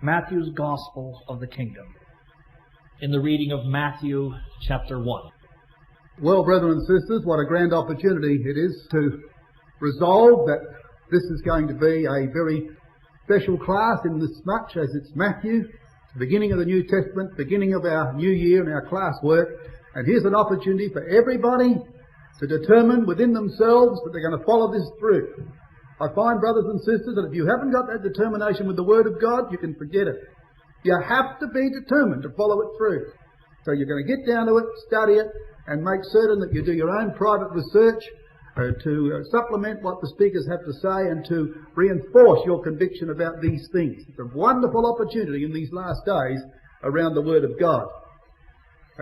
Matthew's Gospel of the Kingdom, in the reading of Matthew chapter 1. Well, brethren and sisters, what a grand opportunity it is to resolve that this is going to be a very special class in this much as it's Matthew, the beginning of the New Testament, beginning of our new year and our class work. And here's an opportunity for everybody to determine within themselves that they're going to follow this through. I find, brothers and sisters, that if you haven't got that determination with the Word of God, you can forget it. You have to be determined to follow it through. So you're going to get down to it, study it, and make certain that you do your own private research to supplement what the speakers have to say and to reinforce your conviction about these things. It's a wonderful opportunity in these last days around the Word of God.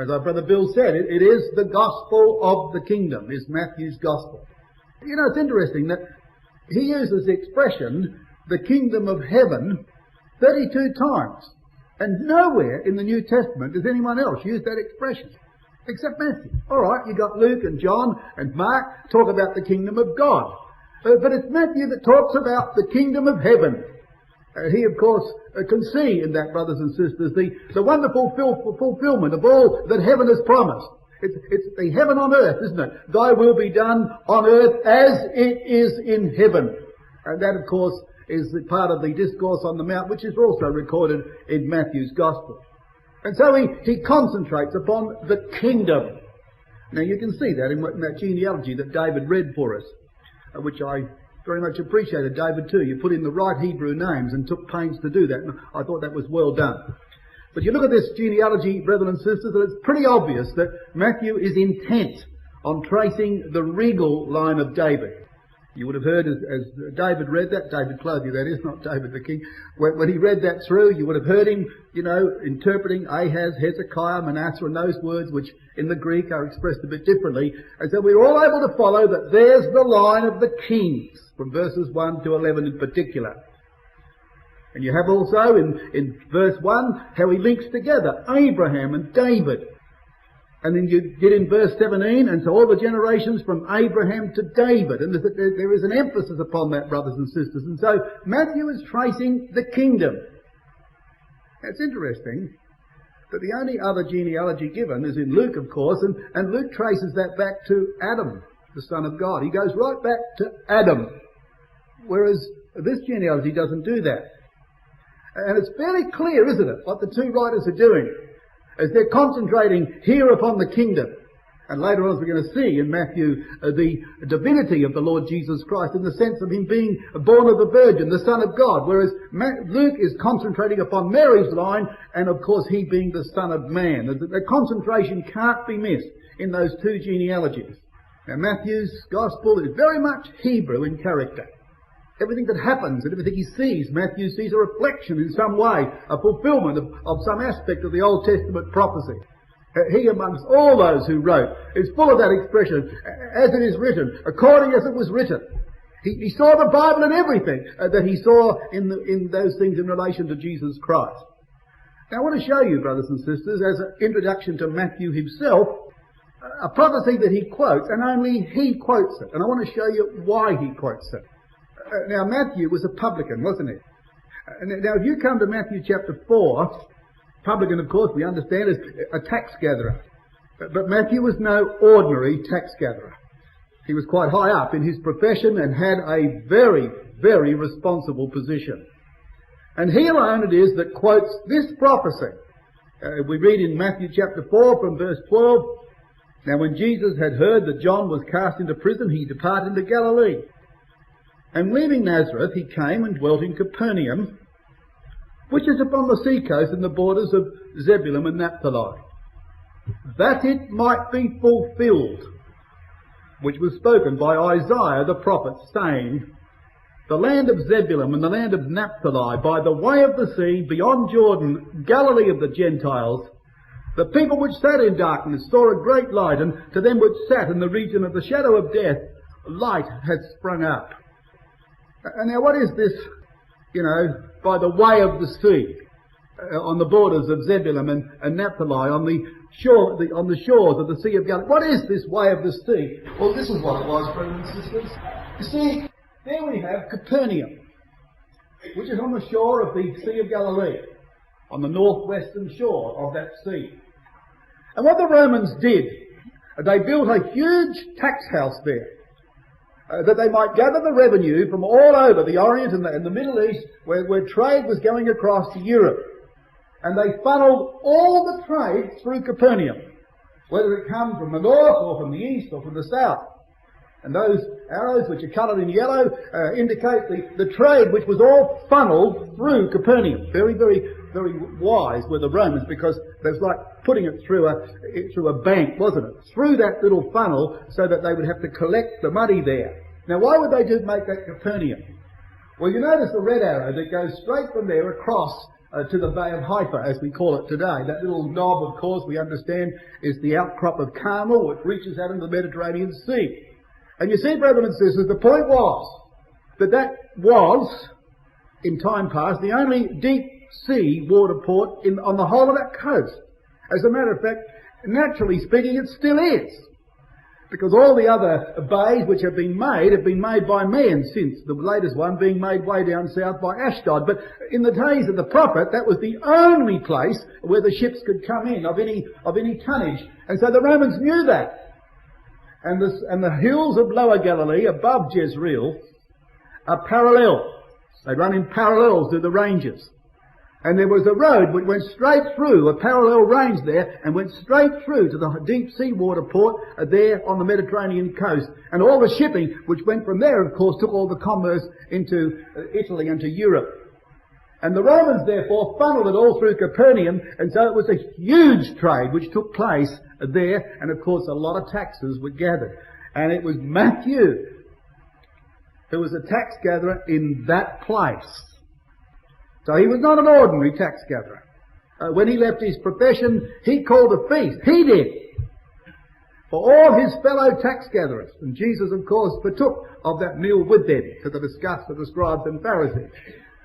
As our brother Bill said, it is the gospel of the kingdom, is Matthew's gospel. You know, it's interesting that he uses the expression, the kingdom of heaven, 32 times. And nowhere in the New Testament does anyone else use that expression, except Matthew. All right, you got Luke and John and Mark talk about the kingdom of God. But it's Matthew that talks about the kingdom of heaven. He, of course, can see in that, brothers and sisters, the wonderful fulfillment of all that heaven has promised. It's the heaven on earth, isn't it? Thy will be done on earth as it is in heaven. And that, of course, is the part of the Discourse on the Mount, which is also recorded in Matthew's Gospel. And so he concentrates upon the kingdom. Now, you can see that in that genealogy that David read for us, which I very much appreciated, David, too. You put in the right Hebrew names and took pains to do that, and I thought that was well done. But you look at this genealogy, brethren and sisters, and it's pretty obvious that Matthew is intent on tracing the regal line of David. You would have heard as David read that, David Clothier that is, not David the king, when he read that through, you would have heard him, interpreting Ahaz, Hezekiah, Manasseh, and those words which in the Greek are expressed a bit differently. And so we're all able to follow that there's the line of the kings, from verses 1 to 11 in particular. And you have also in verse 1 how he links together Abraham and David. And then you get in verse 17, and so all the generations from Abraham to David. And there is an emphasis upon that, brothers and sisters. And so Matthew is tracing the kingdom. It's interesting that the only other genealogy given is in Luke, of course, and Luke traces that back to Adam, the Son of God. He goes right back to Adam, whereas this genealogy doesn't do that. And it's fairly clear, isn't it, what the two writers are doing, as they're concentrating here upon the kingdom. And later on, as we're going to see in Matthew, the divinity of the Lord Jesus Christ in the sense of him being born of the Virgin, the Son of God, whereas Luke is concentrating upon Mary's line, and of course he being the Son of Man. The concentration can't be missed in those two genealogies. Now, Matthew's Gospel is very much Hebrew in character. Everything that happens and everything he sees, Matthew sees a reflection in some way, a fulfillment of some aspect of the Old Testament prophecy. He, amongst all those who wrote, is full of that expression, as it is written, according as it was written. He saw the Bible and everything that he saw in those things in relation to Jesus Christ. Now I want to show you, brothers and sisters, as an introduction to Matthew himself, a prophecy that he quotes, and only he quotes it. And I want to show you why he quotes it. Now, Matthew was a publican, wasn't he? Now, if you come to Matthew chapter 4, publican, of course, we understand, is a tax gatherer. But Matthew was no ordinary tax gatherer. He was quite high up in his profession and had a very, very responsible position. And he alone it is that quotes this prophecy. We read in Matthew chapter 4 from verse 12, Now when Jesus had heard that John was cast into prison, he departed into Galilee. And leaving Nazareth, he came and dwelt in Capernaum, which is upon the seacoast in the borders of Zebulun and Naphtali, that it might be fulfilled, which was spoken by Isaiah the prophet, saying, The land of Zebulun and the land of Naphtali, by the way of the sea, beyond Jordan, Galilee of the Gentiles, the people which sat in darkness saw a great light, and to them which sat in the region of the shadow of death, light hath sprung up. And now what is this, by the way of the sea, on the borders of Zebulun and Naphtali, on the shores of the Sea of Galilee? What is this way of the sea? Well, this is what it was, brothers and sisters. You see, there we have Capernaum. which is on the shore of the Sea of Galilee, on the northwestern shore of that sea. And what the Romans did, they built a huge tax house there, that they might gather the revenue from all over the Orient and the Middle East, where trade was going across to Europe. And they funneled all the trade through Capernaum, whether it come from the north or from the east or from the south. And those arrows which are coloured in yellow indicate the trade which was all funneled through Capernaum. Very, very, very wise were the Romans, because it was like putting it through a bank, wasn't it? Through that little funnel, so that they would have to collect the money there. Now, why would they make that Capernaum? Well, you notice the red arrow that goes straight from there across to the Bay of Haifa, as we call it today. That little knob, of course, we understand, is the outcrop of Carmel, which reaches out into the Mediterranean Sea. And you see, brothers and sisters, the point was that was, in time past, the only deep sea water port on the whole of that coast. As a matter of fact, naturally speaking, it still is. Because all the other bays which have been made by men since, the latest one being made way down south by Ashdod. But in the days of the prophet, that was the only place where the ships could come in of any tonnage. And so the Romans knew that. And the hills of Lower Galilee above Jezreel are parallel. They run in parallel to the ranges. And there was a road which went straight through, a parallel range there, and went straight through to the deep sea water port there on the Mediterranean coast. And all the shipping which went from there, of course, took all the commerce into Italy and to Europe. And the Romans, therefore, funneled it all through Capernaum, and so it was a huge trade which took place there, and of course a lot of taxes were gathered. And it was Matthew who was a tax gatherer in that place. So he was not an ordinary tax gatherer. When he left his profession, he called a feast. He did. For all his fellow tax gatherers. And Jesus, of course, partook of that meal with them, to the disgust of the scribes and Pharisees.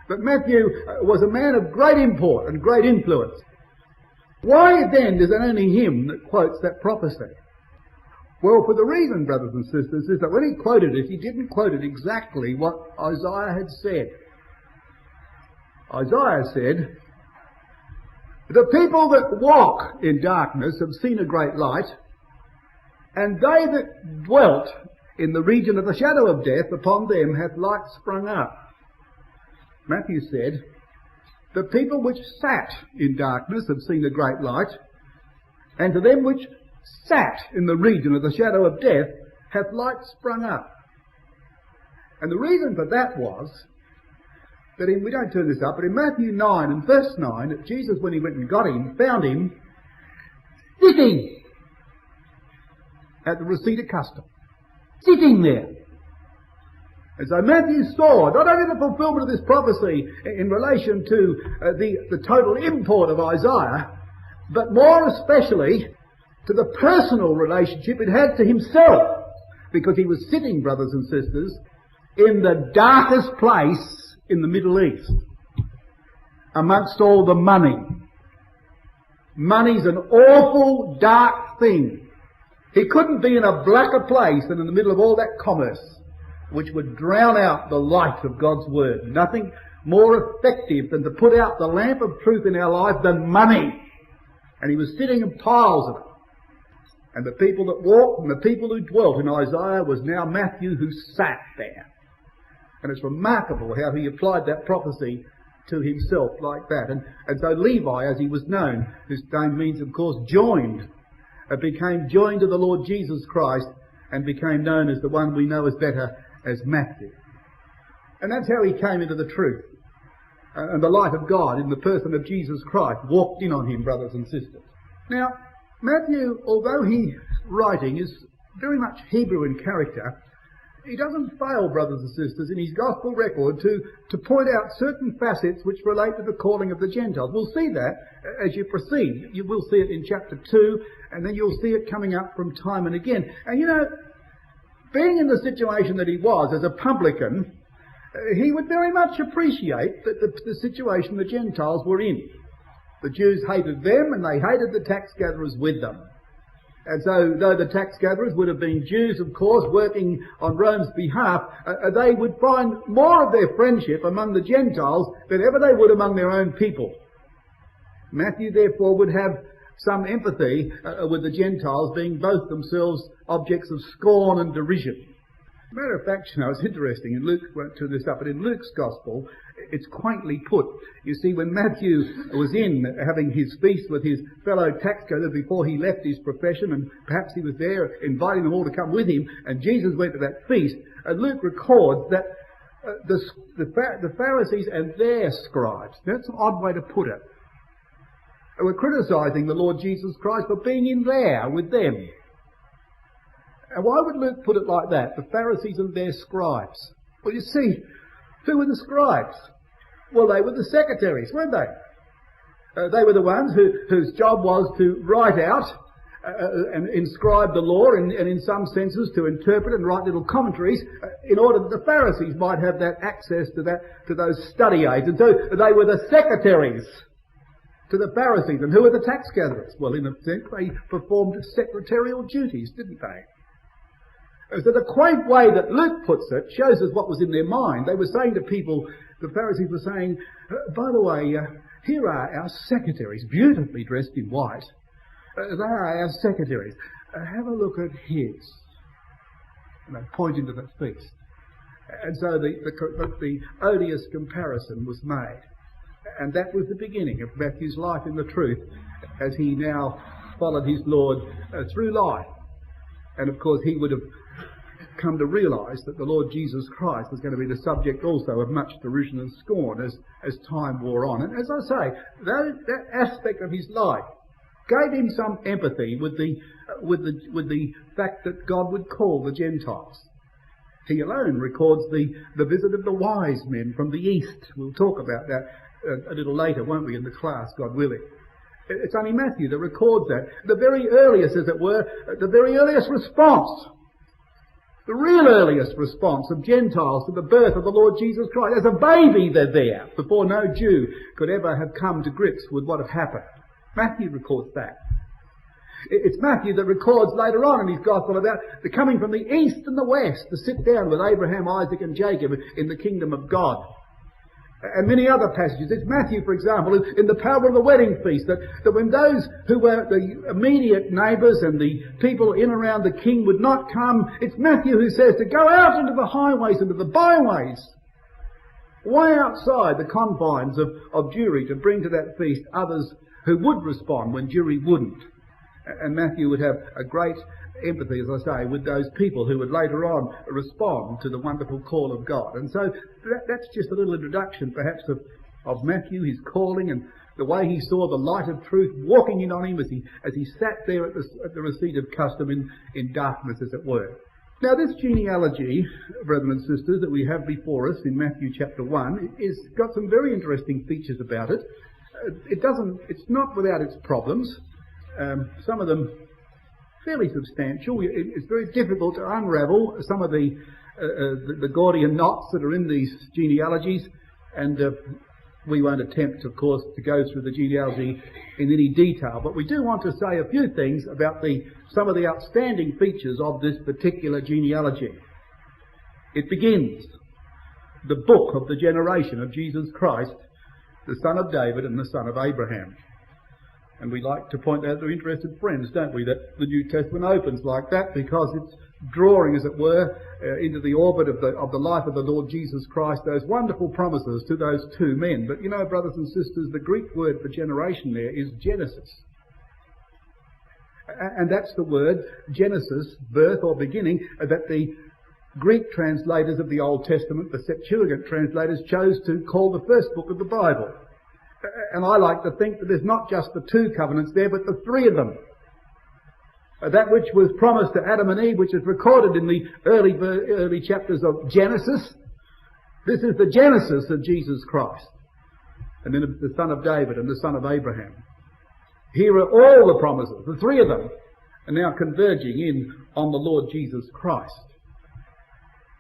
But Matthew was a man of great import and great influence. Why then is it only him that quotes that prophecy? Well, for the reason, brothers and sisters, is that when he quoted it, he didn't quote it exactly what Isaiah had said. Isaiah said, "The people that walk in darkness have seen a great light, and they that dwelt in the region of the shadow of death, upon them hath light sprung up." Matthew said, "The people which sat in darkness have seen a great light, and to them which sat in the region of the shadow of death hath light sprung up." And the reason for that was that we don't turn this up, but in Matthew 9 and verse 9, that Jesus, when he went and got him, found him sitting at the receipt of custom. Sitting there. And so Matthew saw not only the fulfillment of this prophecy in relation to the total import of Isaiah, but more especially to the personal relationship it had to himself, because he was sitting, brothers and sisters, in the darkest place in the Middle East, amongst all the money. Money's an awful dark thing. He couldn't be in a blacker place than in the middle of all that commerce, which would drown out the light of God's Word. Nothing more effective than to put out the lamp of truth in our life than money. And he was sitting in piles of it. And the people that walked and the people who dwelt in Isaiah was now Matthew, who sat there. And it's remarkable how he applied that prophecy to himself like that. And so Levi, as he was known, whose name means, of course, joined, became joined to the Lord Jesus Christ and became known as the one we know as better as Matthew. And that's how he came into the truth. And the light of God in the person of Jesus Christ walked in on him, brothers and sisters. Now, Matthew, although his writing is very much Hebrew in character, he doesn't fail, brothers and sisters, in his gospel record to point out certain facets which relate to the calling of the Gentiles. We'll see that as you proceed. You will see it in chapter 2, and then you'll see it coming up from time and again. And you know, being in the situation that he was as a publican, he would very much appreciate the situation the Gentiles were in. The Jews hated them, and they hated the tax gatherers with them. And so, though the tax gatherers would have been Jews, of course, working on Rome's behalf, they would find more of their friendship among the Gentiles than ever they would among their own people. Matthew, therefore, would have some empathy with the Gentiles, being both themselves objects of scorn and derision. Matter of fact, it's interesting, in Luke, won't turn this up, but in Luke's Gospel, it's quaintly put. You see, when Matthew was having his feast with his fellow tax gatherers before he left his profession, and perhaps he was there inviting them all to come with him, and Jesus went to that feast, Luke records that the Pharisees and their scribes, that's an odd way to put it, were criticising the Lord Jesus Christ for being in there with them. And why would Luke put it like that? The Pharisees and their scribes. Well, you see, who were the scribes? Well, they were the secretaries, weren't they? They were the ones whose job was to write out and inscribe the law, and in some senses to interpret and write little commentaries, in order that the Pharisees might have that access to those study aids. And so they were the secretaries to the Pharisees. And who were the tax gatherers? Well, in a sense, they performed secretarial duties, didn't they? So the quaint way that Luke puts it shows us what was in their mind. They were saying to people, the Pharisees were saying, by the way, here are our secretaries, beautifully dressed in white. They are our secretaries. Have a look at his. And they pointed to the feast. And so the odious comparison was made. And that was the beginning of Matthew's life in the truth, as he now followed his Lord through life. And of course he would have come to realise that the Lord Jesus Christ was going to be the subject also of much derision and scorn as time wore on. And as I say, that aspect of his life gave him some empathy with the fact that God would call the Gentiles. He alone records the visit of the wise men from the east. We'll talk about that a little later, won't we, in the class, God willing. It's only Matthew that records that. The very earliest, as it were, the very earliest response, the real earliest response of Gentiles to the birth of the Lord Jesus Christ. As a baby they're there, before no Jew could ever have come to grips with what had happened. Matthew records that. It's Matthew that records later on in his Gospel about the coming from the east and the west to sit down with Abraham, Isaac and Jacob in the kingdom of God. And many other passages. It's Matthew, for example, in the parable of the wedding feast, that when those who were the immediate neighbours and the people in around the king would not come, it's Matthew who says to go out into the highways and to the byways, way outside the confines of Jewry, to bring to that feast others who would respond when Jewry wouldn't. And Matthew would have a great empathy, as I say, with those people who would later on respond to the wonderful call of God. And so that's just a little introduction, perhaps, of Matthew, his calling, and the way he saw the light of truth walking in on him as he sat there at the receipt of custom in darkness, as it were. Now, this genealogy, brethren and sisters, that we have before us in Matthew chapter 1, is got some very interesting features about it. It's not without its problems. Some of them fairly substantial. It's very difficult to unravel some of the Gordian knots that are in these genealogies, and we won't attempt, of course, to go through the genealogy in any detail, but we do want to say a few things about some of the outstanding features of this particular genealogy. It begins, the book of the generation of Jesus Christ, the son of David and the son of Abraham. And we like to point out to interested friends, don't we, that the New Testament opens like that, because it's drawing, as it were, into the orbit of the life of the Lord Jesus Christ, those wonderful promises to those two men. But you know, brothers and sisters, the Greek word for generation there is Genesis. And that's the word Genesis, birth or beginning, that the Greek translators of the Old Testament, the Septuagint translators, chose to call the first book of the Bible. And I like to think that there's not just the two covenants there, but the three of them. That which was promised to Adam and Eve, which is recorded in the early chapters of Genesis. This is the Genesis of Jesus Christ. And then the son of David and the son of Abraham. Here are all the promises, the three of them, are now converging in on the Lord Jesus Christ.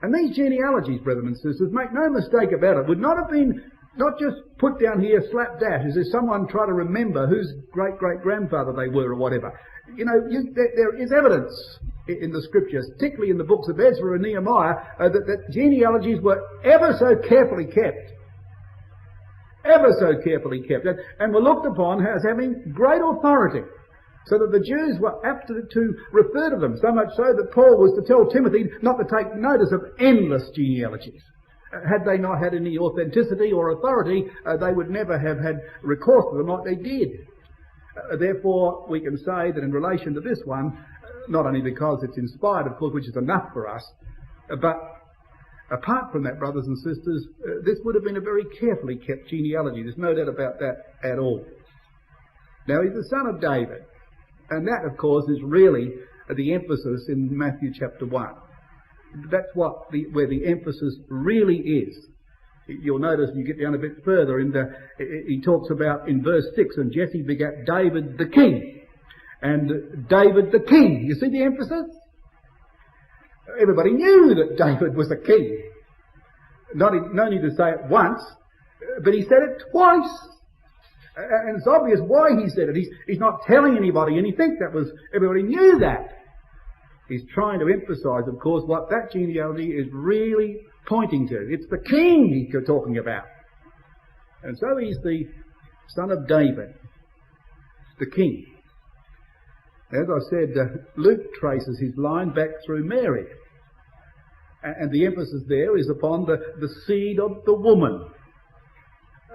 And these genealogies, brethren and sisters, make no mistake about it, would not have been Not just put down here slapdash as if someone try to remember whose great-great-grandfather they were or whatever. You know, there is evidence in the Scriptures, particularly in the books of Ezra and Nehemiah, that genealogies were ever so carefully kept. Ever so carefully kept. And were looked upon as having great authority, so that the Jews were apt to refer to them, so much so that Paul was to tell Timothy not to take notice of endless genealogies. Had they not had any authenticity or authority, they would never have had recourse to them like they did. Therefore, we can say that in relation to this one, not only because it's inspired, of course, which is enough for us, but apart from that, brothers and sisters, this would have been a very carefully kept genealogy. There's no doubt about that at all. Now, he's the son of David, and that, of course, is really the emphasis in Matthew chapter 1. That's where the emphasis really is. You'll notice, you get down a bit further, he talks about in verse 6, and Jesse begat David the king. And David the king. You see the emphasis? Everybody knew that David was a king. No need to say it once, but he said it twice. And it's obvious why he said it. He's not telling anybody anything. Everybody knew that. He's trying to emphasise, of course, what that genealogy is really pointing to. It's the king he's talking about. And so he's the son of David, the king. As I said, Luke traces his line back through Mary. And the emphasis there is upon the seed of the woman.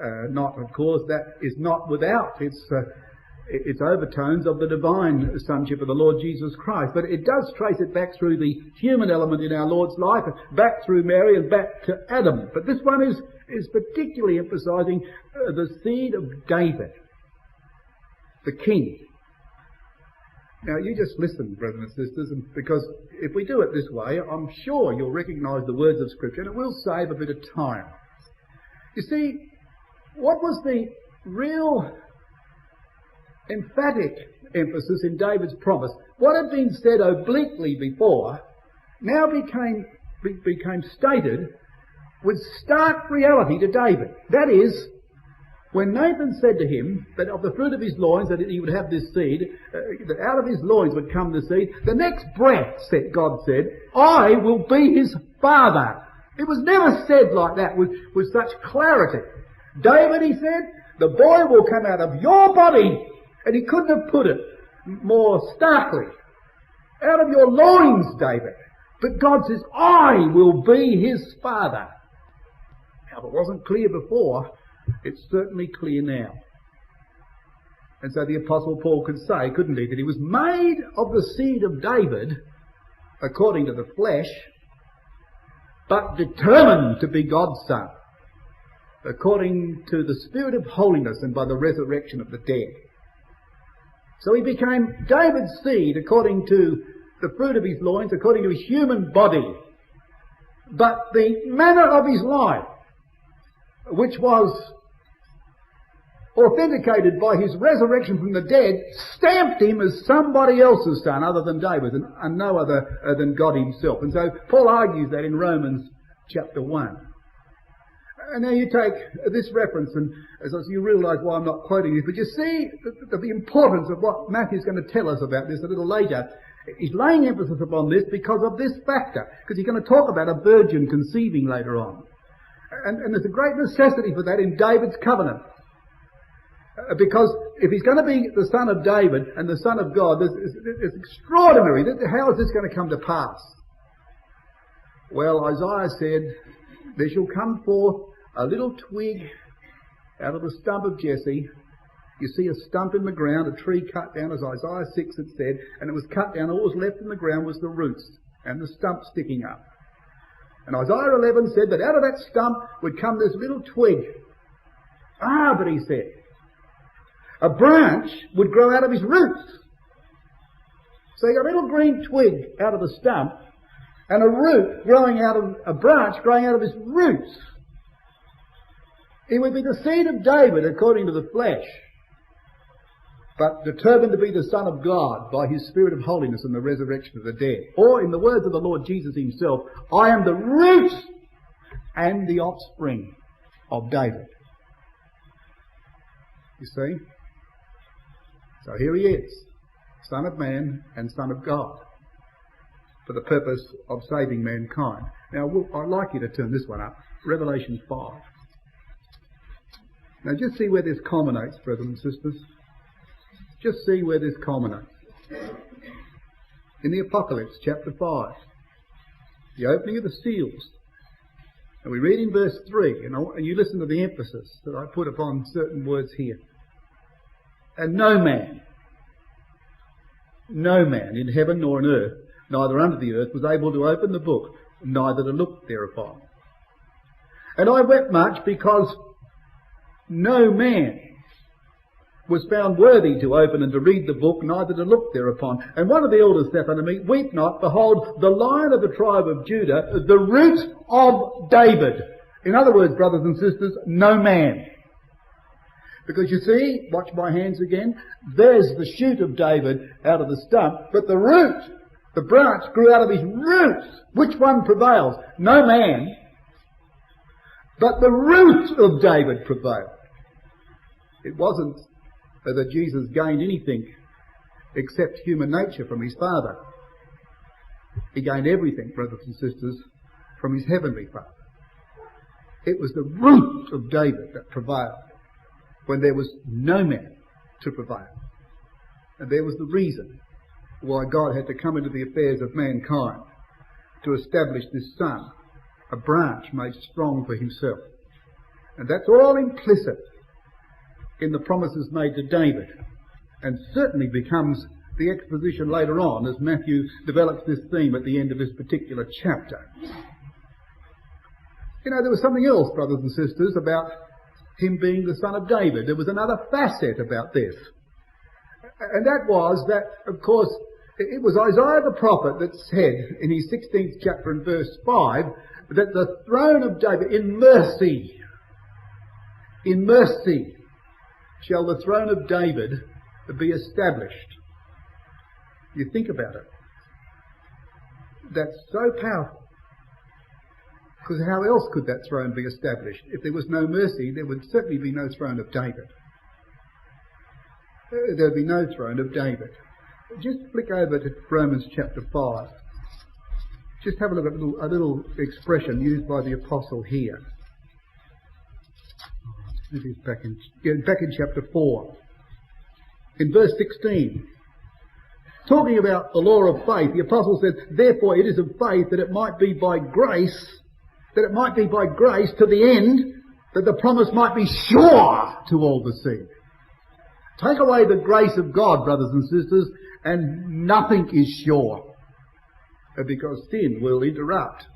Of course, that is not without its overtones of the divine sonship of the Lord Jesus Christ. But it does trace it back through the human element in our Lord's life, back through Mary and back to Adam. But this one is particularly emphasising the seed of David, the king. Now, you just listen, brothers and sisters, because if we do it this way, I'm sure you'll recognise the words of Scripture, and it will save a bit of time. You see, what was the real emphatic emphasis in David's promise? What had been said obliquely before now became stated with stark reality to David. That is, when Nathan said to him that of the fruit of his loins that he would have this seed, that out of his loins would come the seed, the next breath, God said, I will be his father. It was never said like that with such clarity. David, he said, the boy will come out of your body. And he couldn't have put it more starkly. Out of your loins, David. But God says, I will be his father. Now, if it wasn't clear before, it's certainly clear now. And so the Apostle Paul could say, couldn't he, that he was made of the seed of David, according to the flesh, but determined to be God's son, according to the Spirit of holiness and by the resurrection of the dead. So he became David's seed according to the fruit of his loins, according to his human body. But the manner of his life, which was authenticated by his resurrection from the dead, stamped him as somebody else's son other than David, and no other than God himself. And so Paul argues that in Romans chapter 1. And now you take this reference, and as you realise why I'm not quoting it, but you see the importance of what Matthew's going to tell us about this a little later. He's laying emphasis upon this because of this factor, because he's going to talk about a virgin conceiving later on. And there's a great necessity for that in David's covenant. Because if he's going to be the son of David and the son of God, it's extraordinary. How is this going to come to pass? Well, Isaiah said, there shall come forth a little twig out of the stump of Jesse. You see a stump in the ground, a tree cut down, as Isaiah 6 had said, and it was cut down. All was left in the ground was the roots and the stump sticking up. And Isaiah 11 said that out of that stump would come this little twig. But he said, a branch would grow out of his roots. So you got a little green twig out of the stump, and a root growing out of a branch growing out of his roots. He would be the seed of David according to the flesh, but determined to be the Son of God by his Spirit of holiness and the resurrection of the dead. Or in the words of the Lord Jesus himself, I am the root and the offspring of David. You see? So here he is, Son of Man and Son of God, for the purpose of saving mankind. Now, I'd like you to turn this one up, Revelation 5. Now, just see where this culminates, brothers and sisters. Just see where this culminates. In the Apocalypse, chapter 5, the opening of the seals. And we read in verse 3, and you listen to the emphasis that I put upon certain words here. And no man in heaven nor on earth, neither under the earth, was able to open the book, neither to look thereupon. And I wept much because no man was found worthy to open and to read the book, neither to look thereupon. And one of the elders saith unto me, Weep not, behold, the Lion of the tribe of Judah, the root of David. In other words, brothers and sisters, no man. Because you see, watch my hands again, there's the shoot of David out of the stump, but the root, the branch grew out of his roots. Which one prevails? No man, but the root of David prevailed. It wasn't that Jesus gained anything except human nature from his Father. He gained everything, brothers and sisters, from his heavenly Father. It was the root of David that prevailed when there was no man to prevail. And there was the reason why God had to come into the affairs of mankind to establish this Son, a branch made strong for himself. And that's all implicit in the promises made to David, and certainly becomes the exposition later on as Matthew develops this theme at the end of this particular chapter. You know, there was something else, brothers and sisters, about him being the son of David. There was another facet about this. And that was that, of course, it was Isaiah the prophet that said in his 16th chapter and verse 5 that the throne of David, in mercy shall the throne of David be established. You think about it. That's so powerful. Because how else could that throne be established? If there was no mercy, there would certainly be no throne of David. There would be no throne of David. Just flick over to Romans chapter 5. Just have a look at a little expression used by the apostle here. It is back in chapter 4. In verse 16. Talking about the law of faith, the apostle says, Therefore it is of faith that it might be by grace, to the end that the promise might be sure to all the seed. Take away the grace of God, brothers and sisters, and nothing is sure. Because sin will interrupt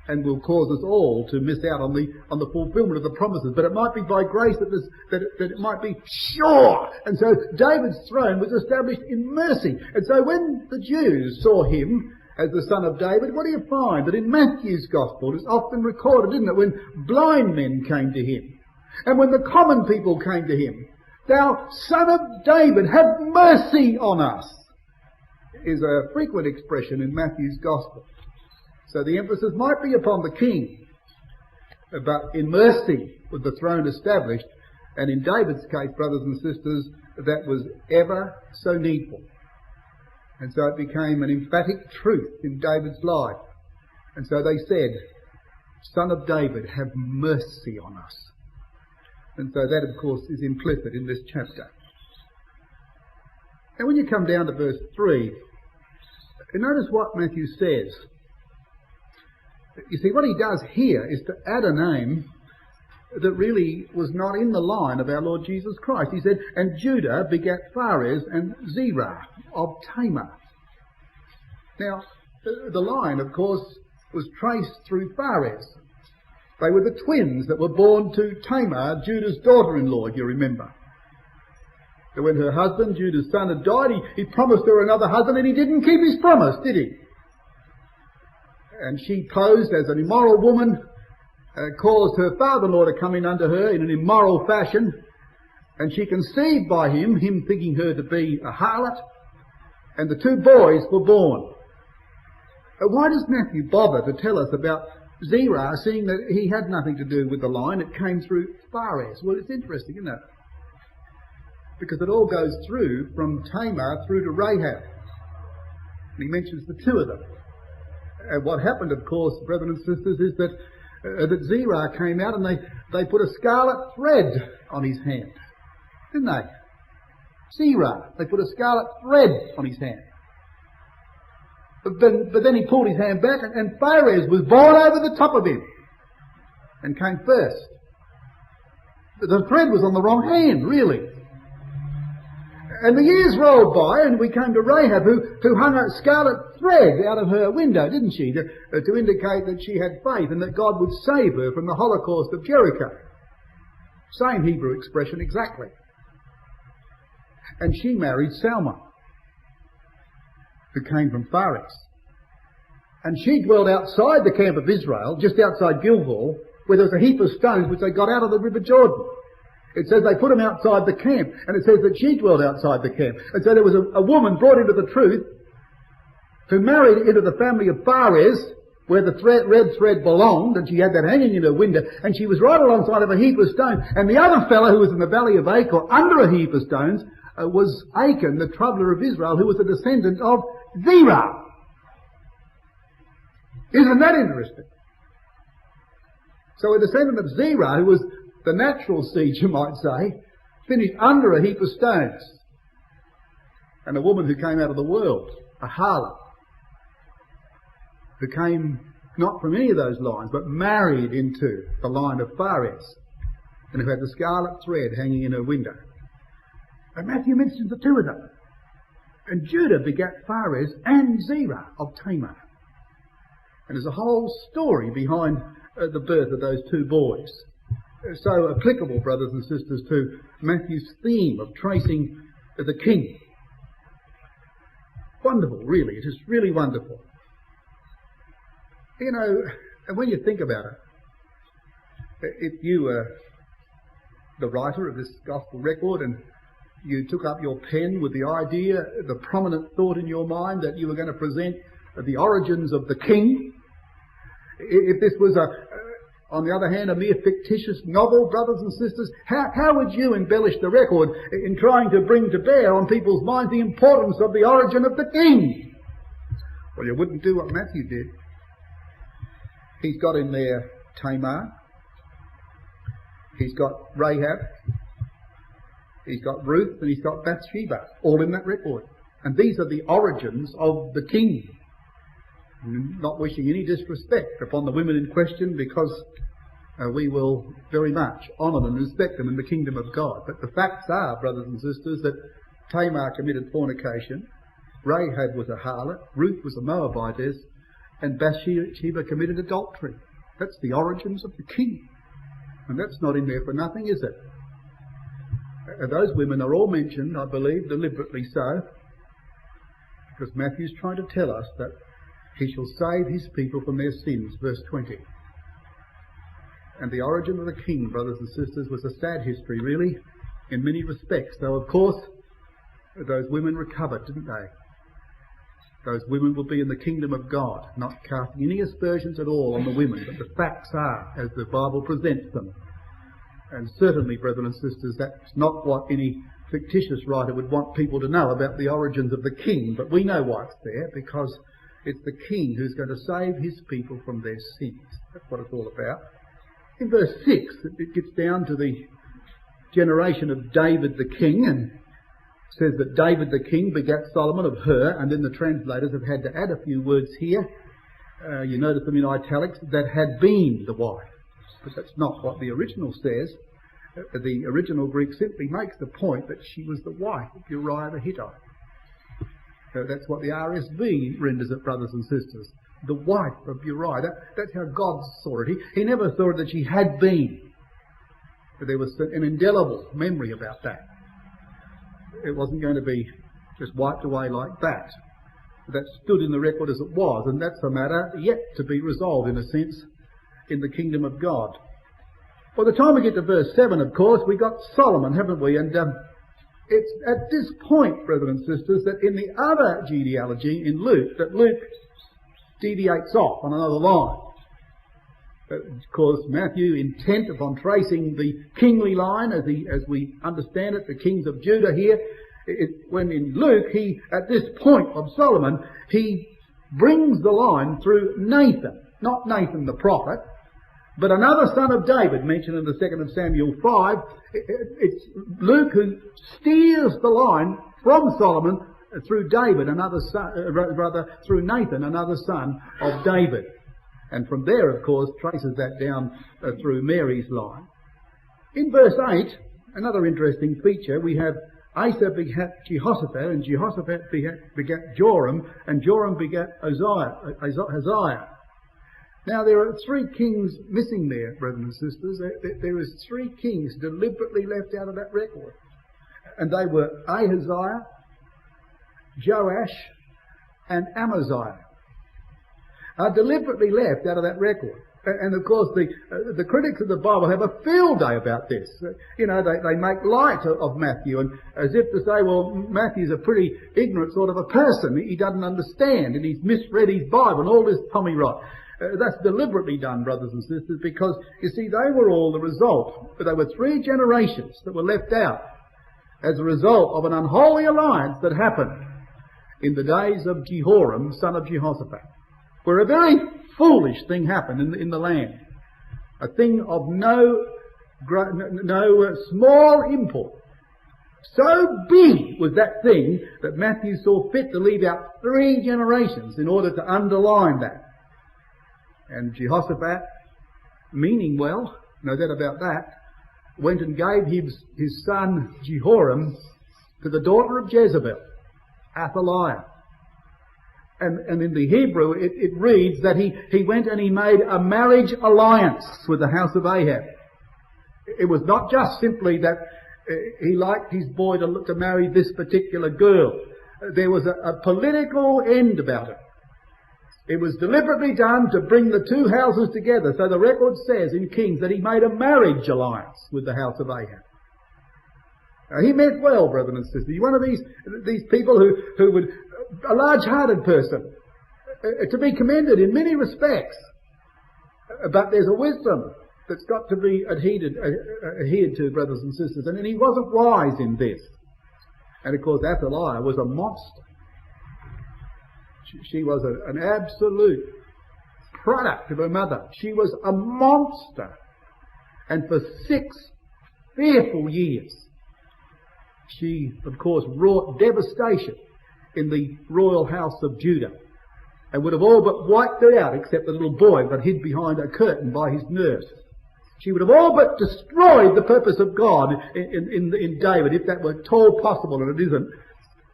and will cause us all to miss out on the fulfilment of the promises. But it might be by grace that it might be sure. And so David's throne was established in mercy. And so when the Jews saw him as the son of David, what do you find? That in Matthew's Gospel, it's often recorded, isn't it, when blind men came to him, and when the common people came to him, Thou son of David, have mercy on us, is a frequent expression in Matthew's Gospel. So the emphasis might be upon the king, but in mercy was the throne established, and in David's case, brothers and sisters, that was ever so needful. And so it became an emphatic truth in David's life. And so they said, Son of David, have mercy on us. And so that, of course, is implicit in this chapter. And when you come down to verse 3, notice what Matthew says. You see, what he does here is to add a name that really was not in the line of our Lord Jesus Christ. He said, And Judah begat Phares and Zerah of Tamar. Now, the line, of course, was traced through Phares. They were the twins that were born to Tamar, Judah's daughter-in-law, if you remember. So when her husband, Judah's son, had died, he promised her another husband, and he didn't keep his promise, did he? And she posed as an immoral woman, caused her father-in-law to come in under her in an immoral fashion, and she conceived by him thinking her to be a harlot, and the two boys were born. Why does Matthew bother to tell us about Zerah, seeing that he had nothing to do with the line? It came through Phares. Well, it's interesting, isn't it? because it all goes through from Tamar through to Rahab. And he mentions the two of them. And what happened, of course, brethren and sisters, is that Zerah came out and they put a scarlet thread on his hand. Didn't they? Zerah, they put a scarlet thread on his hand. But then he pulled his hand back and Pharez was born over the top of him and came first. The thread was on the wrong hand, really. And the years rolled by and we came to Rahab, who hung a scarlet thread out of her window, didn't she, to indicate that she had faith and that God would save her from the Holocaust of Jericho. Same Hebrew expression exactly. And she married Salma, who came from Pharez. And she dwelled outside the camp of Israel, just outside Gilgal, where there was a heap of stones which they got out of the River Jordan. It says they put them outside the camp, and it says that she dwelled outside the camp. And so there was a woman brought into the truth who married into the family of Pharez, where the red thread belonged, and she had that hanging in her window, and she was right alongside of a heap of stones. And the other fellow who was in the valley of Achor, under a heap of stones, was Achan, the troubler of Israel, who was a descendant of Zerah. Isn't that interesting? So a descendant of Zerah, who was the natural seed, you might say, finished under a heap of stones. And a woman who came out of the world, a harlot, who came not from any of those lines, but married into the line of Pharez, and who had the scarlet thread hanging in her window. And Matthew mentions the two of them. And Judah begat Pharez and Zerah of Tamar. And there's a whole story behind the birth of those two boys. So applicable, brothers and sisters, to Matthew's theme of tracing the king. Wonderful, really. It is really wonderful. You know, and when you think about it, if you were the writer of this gospel record and you took up your pen with the idea, the prominent thought in your mind that you were going to present the origins of the king, if this was on the other hand, a mere fictitious novel, brothers and sisters, how would you embellish the record in trying to bring to bear on people's minds the importance of the origin of the king? Well, you wouldn't do what Matthew did. He's got in there Tamar, he's got Rahab, he's got Ruth, and he's got Bathsheba, all in that record. And these are the origins of the king. Not wishing any disrespect upon the women in question, because we will very much honour and respect them in the kingdom of God. But the facts are, brothers and sisters, that Tamar committed fornication, Rahab was a harlot, Ruth was a Moabitess, and Bathsheba committed adultery. That's the origins of the king. And that's not in there for nothing, is it? Those women are all mentioned, I believe, deliberately so, because Matthew's trying to tell us that he shall save his people from their sins, verse 20. And the origin of the king, brothers and sisters, was a sad history, really, in many respects. Though, of course, those women recovered, didn't they? Those women will be in the kingdom of God, not casting any aspersions at all on the women, but the facts are as the Bible presents them. And certainly, brethren and sisters, that's not what any fictitious writer would want people to know about the origins of the king. But we know why it's there, because it's the king who's going to save his people from their sins. That's what it's all about. In verse 6, it gets down to the generation of David the king, and says that David the king begat Solomon of her, and then the translators have had to add a few words here. You notice them in italics, that had been the wife. But that's not what the original says. The original Greek simply makes the point that she was the wife of Uriah the Hittite. That's what the RSV renders it, brothers and sisters. The wife of Uriah. That's how God saw it. He never thought that she had been. But there was an indelible memory about that. It wasn't going to be just wiped away like that. That stood in the record as it was, and that's a matter yet to be resolved, in a sense, in the kingdom of God. By the time we get to verse 7, of course, we got Solomon, haven't we? And it's at this point, brethren and sisters, that in the other genealogy in Luke, that Luke deviates off on another line. Of course, Matthew, intent upon tracing the kingly line, as we understand it, the kings of Judah here. When in Luke, at this point of Solomon, he brings the line through Nathan, not Nathan the prophet, but another son of David, mentioned in the 2nd of Samuel 5. It's Luke who steers the line from Solomon through David, another son, through Nathan, another son of David. And from there, of course, traces that down through Mary's line. In verse 8, another interesting feature, we have Asa begat Jehoshaphat, and Jehoshaphat begat Joram, and Joram begat Uzziah. Now, there are 3 kings missing there, brothers and sisters. There is 3 kings deliberately left out of that record. And they were Ahaziah, Joash, and Amaziah. Are deliberately left out of that record. And of course, the critics of the Bible have a field day about this. You know, they make light of Matthew, and as if to say, well, Matthew's a pretty ignorant sort of a person. He doesn't understand, and he's misread his Bible, and all this tommy rot. That's deliberately done, brothers and sisters, because, you see, they were all the result. But there were 3 generations that were left out as a result of an unholy alliance that happened in the days of Jehoram, son of Jehoshaphat, where a very foolish thing happened in the land. A thing of no small import. So big was that thing that Matthew saw fit to leave out 3 generations in order to underline that. And Jehoshaphat, meaning well, no doubt about that, went and gave his son Jehoram to the daughter of Jezebel, Athaliah. And in the Hebrew, it reads that he went and he made a marriage alliance with the house of Ahab. It was not just simply that he liked his boy to marry this particular girl. There was a political end about it. It was deliberately done to bring the 2 houses together. So the record says in Kings that he made a marriage alliance with the house of Ahab. Now, he meant well, brothers and sisters. He's one of these people who would, a large-hearted person, to be commended in many respects. But there's a wisdom that's got to be adhered to, brothers and sisters. And he wasn't wise in this. And of course, Athaliah was a monster. She was an absolute product of her mother. She was a monster. And for 6 fearful years, she, of course, wrought devastation in the royal house of Judah, and would have all but wiped it out, except the little boy that hid behind a curtain by his nurse. She would have all but destroyed the purpose of God in David, if that were at all possible, and it isn't.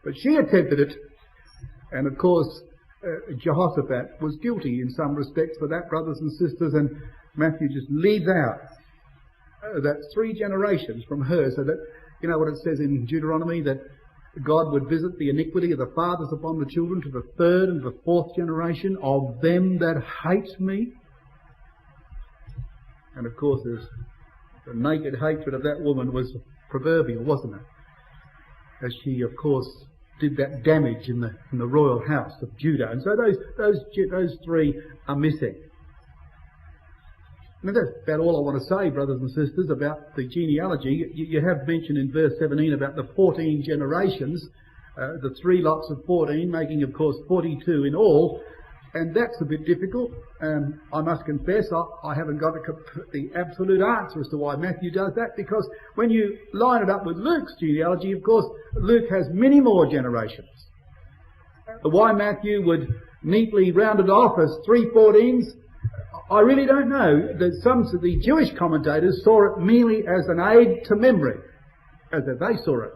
But she attempted it, and of course, Jehoshaphat was guilty in some respects for that, brothers and sisters, and Matthew just leaves out that 3 generations from her, so that, you know what it says in Deuteronomy, that God would visit the iniquity of the fathers upon the children to the 3rd and the 4th generation of them that hate me. And of course, the naked hatred of that woman was proverbial, wasn't it? As she, of course, did that damage in the royal house of Judah. And so those 3 are missing. Now, that's about all I want to say, brothers and sisters, about the genealogy. You have mentioned in verse 17 about the 14 generations, the 3 lots of 14, making, of course, 42 in all. And that's a bit difficult. I must confess, I haven't got the absolute answer as to why Matthew does that, because when you line it up with Luke's genealogy, of course, Luke has many more generations. Why Matthew would neatly round it off as 3 14s, I really don't know. Some of the Jewish commentators saw it merely as an aid to memory, as they saw it.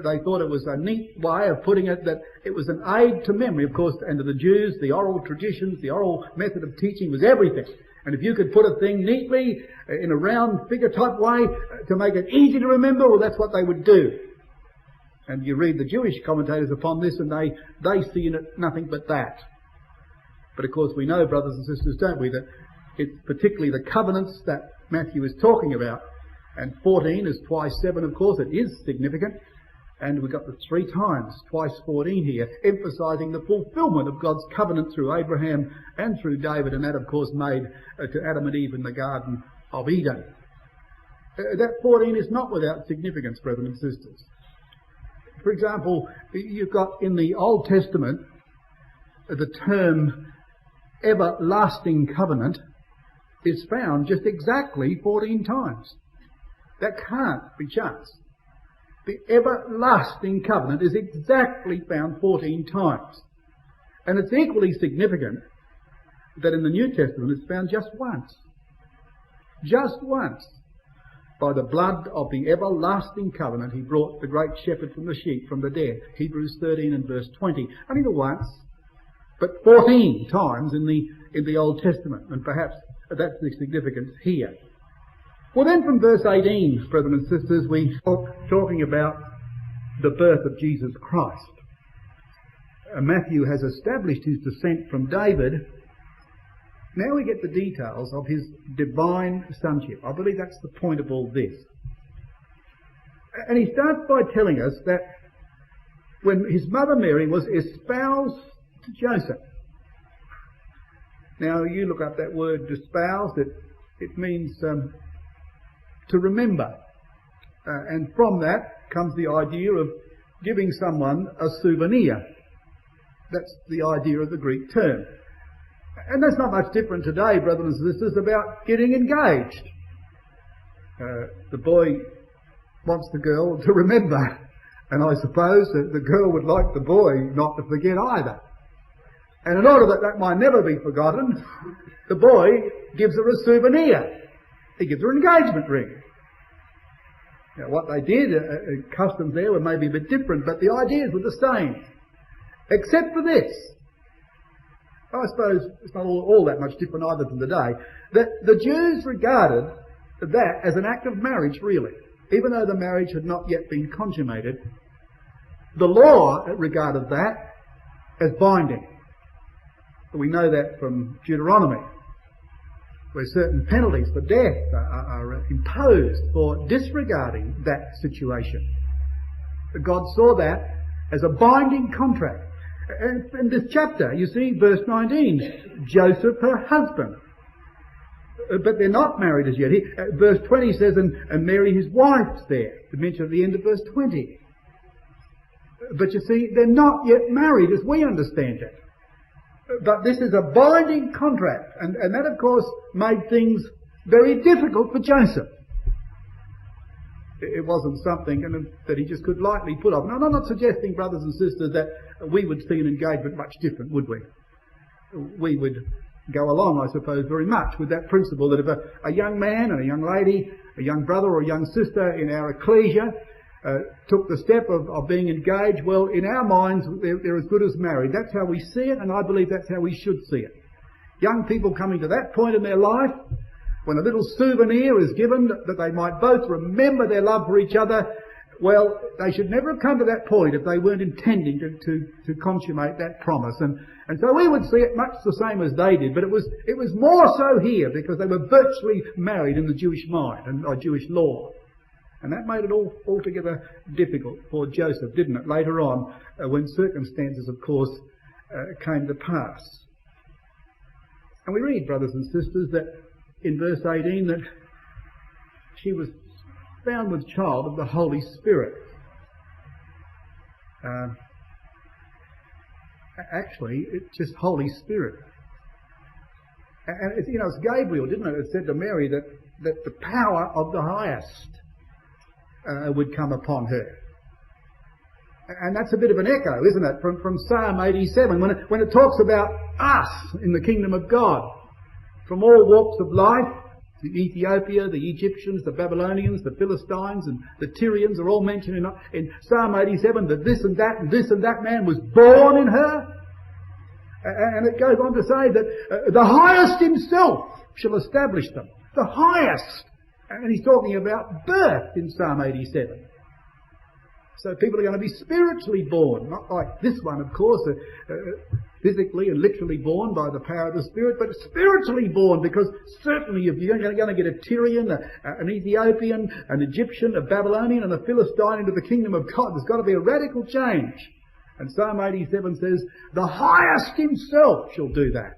They thought it was a neat way of putting it, that it was an aid to memory. Of course, and to the Jews, the oral traditions, the oral method of teaching was everything. And if you could put a thing neatly in a round figure type way to make it easy to remember, well, that's what they would do. And you read the Jewish commentators upon this, and they see in it nothing but that. But of course we know, brothers and sisters, don't we, that it's particularly the covenants that Matthew is talking about. And 14 is twice 7, of course. It is significant. And we've got the 3 times, twice 14 here, emphasising the fulfilment of God's covenant through Abraham and through David, and that of course made to Adam and Eve in the Garden of Eden. That 14 is not without significance, brethren and sisters. For example, you've got in the Old Testament the term everlasting covenant is found just exactly 14 times. That can't be chance. The everlasting covenant is exactly found 14 times. And it's equally significant that in the New Testament it's found just once. Just once. By the blood of the everlasting covenant he brought the great shepherd from the sheep, from the dead. Hebrews 13 and verse 20. Only the once, but 14 times in the Old Testament. And perhaps that's the significance here. Well, then from verse 18, brethren and sisters, we talking about the birth of Jesus Christ. Matthew has established his descent from David. Now we get the details of his divine sonship. I believe that's the point of all this. And he starts by telling us that when his mother Mary was espoused to Joseph. Now you look up that word espoused, it means to remember. And from that comes the idea of giving someone a souvenir. That's the idea of the Greek term. And that's not much different today, brothers and sisters, about getting engaged. The boy wants the girl to remember, and I suppose that the girl would like the boy not to forget either. And in order that that might never be forgotten, the boy gives her a souvenir. He gives her an engagement ring. Now what they did, customs there were maybe a bit different, but the ideas were the same. Except for this. I suppose it's not all that much different either from today. That the Jews regarded that as an act of marriage, really. Even though the marriage had not yet been consummated, the law regarded that as binding. We know that from Deuteronomy, where certain penalties for death are imposed for disregarding that situation. God saw that as a binding contract. And in this chapter, you see, verse 19, Joseph, her husband. But they're not married as yet. Verse 20 says, and Mary, his wife's there. To mention at the end of verse 20. But you see, they're not yet married as we understand it. But this is a binding contract. And that, of course, made things very difficult for Joseph. It wasn't something that he just could lightly put off. Now, I'm not suggesting, brothers and sisters, that we would see an engagement much different, would we? We would go along, I suppose, very much with that principle that if a young man and a young lady, a young brother or a young sister in our ecclesia took the step of being engaged, well, in our minds, they're as good as married. That's how we see it, and I believe that's how we should see it. Young people coming to that point in their life, when a little souvenir is given that they might both remember their love for each other, well, they should never have come to that point if they weren't intending to consummate that promise. And so we would see it much the same as they did, but it was more so here because they were virtually married in the Jewish mind and by Jewish law. And that made it altogether difficult for Joseph, didn't it, later on, when circumstances, of course, came to pass. And we read, brothers and sisters, that in verse 18 that she was found with child of the Holy Spirit. Actually, it's just Holy Spirit. And it's Gabriel, didn't it? It said to Mary that the power of the highest would come upon her. And that's a bit of an echo, isn't it, from Psalm 87, when it talks about us in the kingdom of God. From all walks of life, the Ethiopia, the Egyptians, the Babylonians, the Philistines, and the Tyrians are all mentioned in Psalm 87, that this and that man was born in her. And it goes on to say that the highest himself shall establish them. The highest. And he's talking about birth in Psalm 87. So people are going to be spiritually born, not like this one, of course. physically and literally born by the power of the Spirit, but spiritually born, because certainly if you're going to get a Tyrian, an Ethiopian, an Egyptian, a Babylonian and a Philistine into the kingdom of God, there's got to be a radical change. And Psalm 87 says, the highest himself shall do that.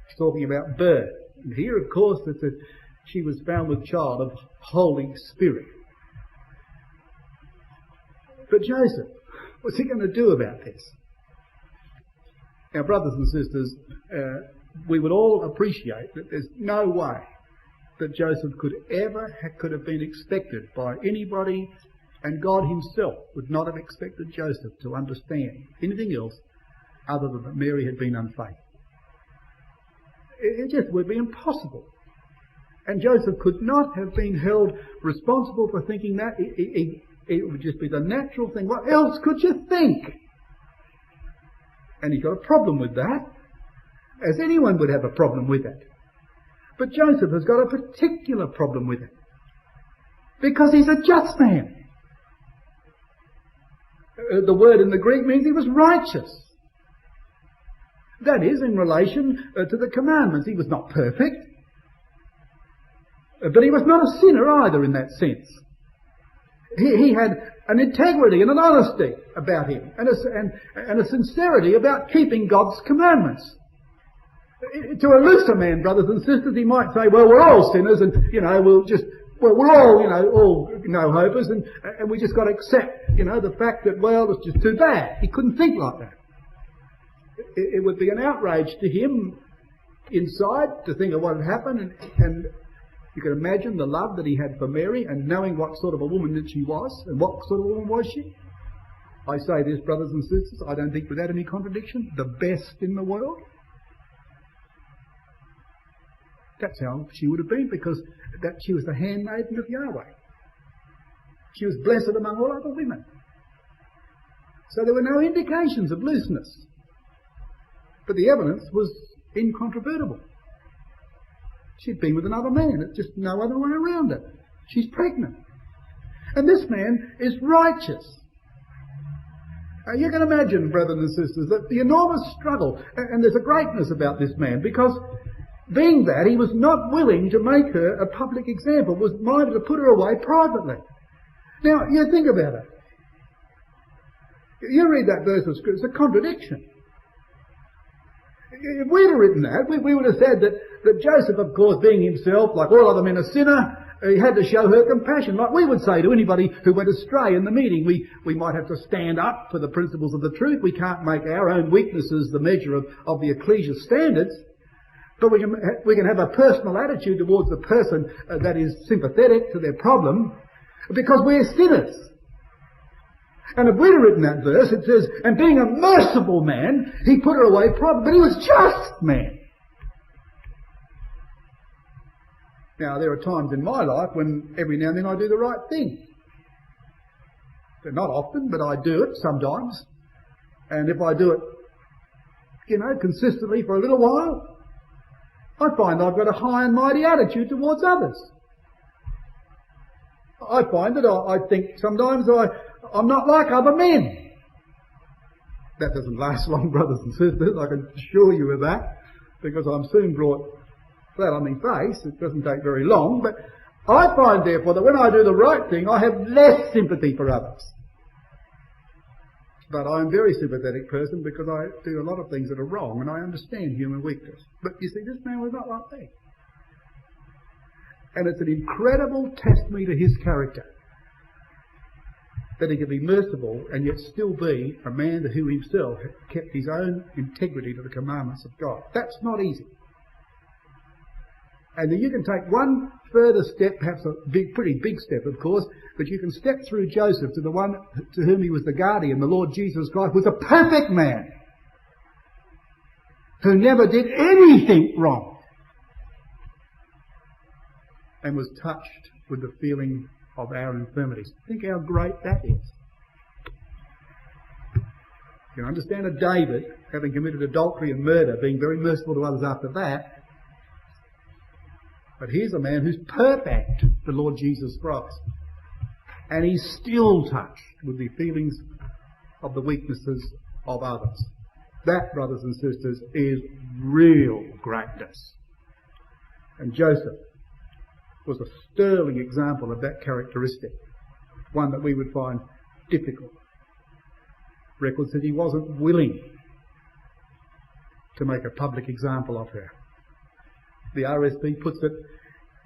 He's talking about birth. And here, of course, it says she was found with child of Holy Spirit. But Joseph, what's he going to do about this? Now, brothers and sisters, we would all appreciate that there's no way that Joseph could have been expected by anybody, and God himself would not have expected Joseph to understand anything else other than that Mary had been unfaithful. It just would be impossible. And Joseph could not have been held responsible for thinking that. It would just be the natural thing. What else could you think? And he's got a problem with that, as anyone would have a problem with it. But Joseph has got a particular problem with it, because he's a just man. The word in the Greek means he was righteous. That is, in relation to the commandments. He was not perfect, but he was not a sinner either in that sense. He had an integrity and an honesty about him, and a sincerity about keeping God's commandments. To a looser man, brothers and sisters, he might say, well, we're all sinners, and, we're all, all no-hopers, and we just got to accept, the fact that, well, it's just too bad. He couldn't think like that. It would be an outrage to him inside to think of what had happened, and you can imagine the love that he had for Mary, and knowing what sort of a woman that she was. And what sort of a woman was she? I say this, brothers and sisters, I don't think without any contradiction, the best in the world. That's how she would have been, because that she was the handmaiden of Yahweh. She was blessed among all other women. So there were no indications of looseness. But the evidence was incontrovertible. She'd been with another man. It's just no other way around it. She's pregnant. And this man is righteous. You can imagine, brothers and sisters, that the enormous struggle, and there's a greatness about this man, because being that, he was not willing to make her a public example, was minded to put her away privately. Now, you think about it. You read that verse of Scripture, it's a contradiction. If we'd have written that, we would have said that Joseph, of course, being himself, like all other men, a sinner, he had to show her compassion. Like we would say to anybody who went astray in the meeting, we might have to stand up for the principles of the truth. We can't make our own weaknesses the measure of the ecclesial standards. But we can have a personal attitude towards the person that is sympathetic to their problem, because we're sinners. And if we'd have written that verse, it says, and being a merciful man, he put her away privately, but he was just man. Now, there are times in my life when every now and then I do the right thing. Not often, but I do it sometimes. And if I do it, consistently for a little while, I find I've got a high and mighty attitude towards others. I find that I think sometimes I'm not like other men. That doesn't last long, brothers and sisters, I can assure you of that, because I'm soon brought flat on my face. It doesn't take very long, but I find, therefore, that when I do the right thing, I have less sympathy for others. But I'm a very sympathetic person, because I do a lot of things that are wrong, and I understand human weakness. But you see, this man was not like that. And it's an incredible testimony to his character, that he could be merciful and yet still be a man who himself kept his own integrity to the commandments of God. That's not easy. And then you can take one further step, perhaps a pretty big step, of course, but you can step through Joseph to the one to whom he was the guardian, the Lord Jesus Christ, was a perfect man who never did anything wrong and was touched with the feeling of our infirmities. Think how great that is. You can understand a David, having committed adultery and murder, being very merciful to others after that. But here's a man who's perfect, the Lord Jesus Christ. And he's still touched with the feelings of the weaknesses of others. That, brothers and sisters, is real greatness. And Joseph was a sterling example of that characteristic, one that we would find difficult. Record says he wasn't willing to make a public example of her. The RSV puts it,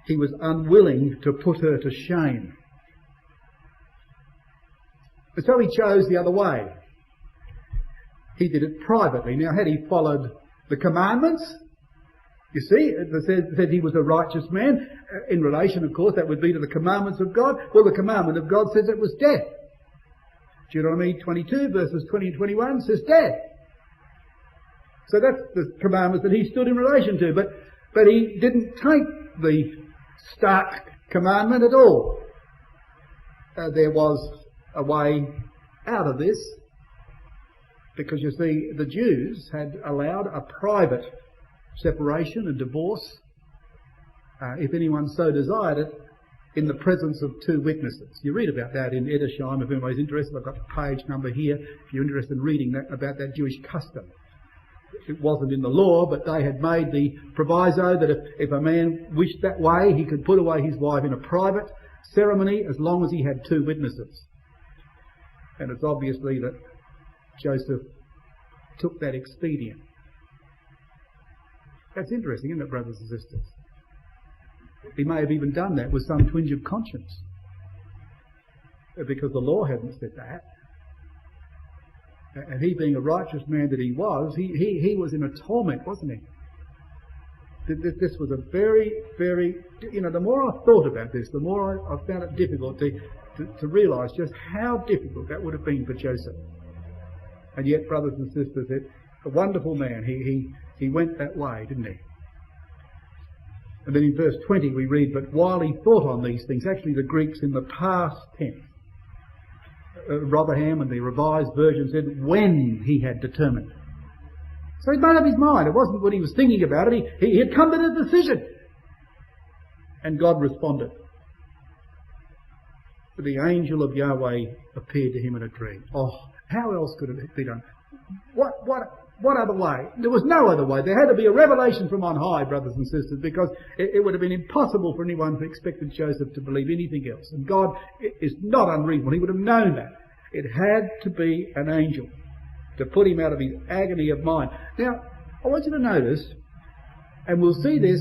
he was unwilling to put her to shame. And so he chose the other way. He did it privately. Now, had he followed the commandments, you see, it said he was a righteous man. In relation, of course, that would be to the commandments of God. Well, the commandment of God says it was death. Deuteronomy 22, verses 20 and 21 says death. So that's the commandments that he stood in relation to. But he didn't take the stark commandment at all. There was a way out of this, because you see, the Jews had allowed a private separation and divorce, if anyone so desired it, in the presence of two witnesses. You read about that in Edersheim, if anybody's interested. I've got the page number here, if you're interested in reading that, about that Jewish custom. It wasn't in the law, but they had made the proviso that if a man wished that way, he could put away his wife in a private ceremony as long as he had two witnesses. And it's obviously that Joseph took that expedient. That's interesting, isn't it, brothers and sisters? He may have even done that with some twinge of conscience, because the law hadn't said that. And he, being a righteous man that he was, he was in a torment, wasn't he? This was a very, very, the more I thought about this, the more I found it difficult to realise just how difficult that would have been for Joseph. And yet, brothers and sisters, a wonderful man. He went that way, didn't he? And then in verse 20 we read, but while he thought on these things, actually the Greek's in the past tense. Rotherham and the Revised Version said, when he had determined. So he'd made up his mind. It wasn't when he was thinking about it. He had come to the decision. And God responded. The angel of Yahweh appeared to him in a dream. Oh, how else could it be done? What other way? There was no other way. There had to be a revelation from on high, brothers and sisters, because it would have been impossible for anyone to expect Joseph to believe anything else. And God is not unreasonable. He would have known that. It had to be an angel to put him out of his agony of mind. Now, I want you to notice, and we'll see this,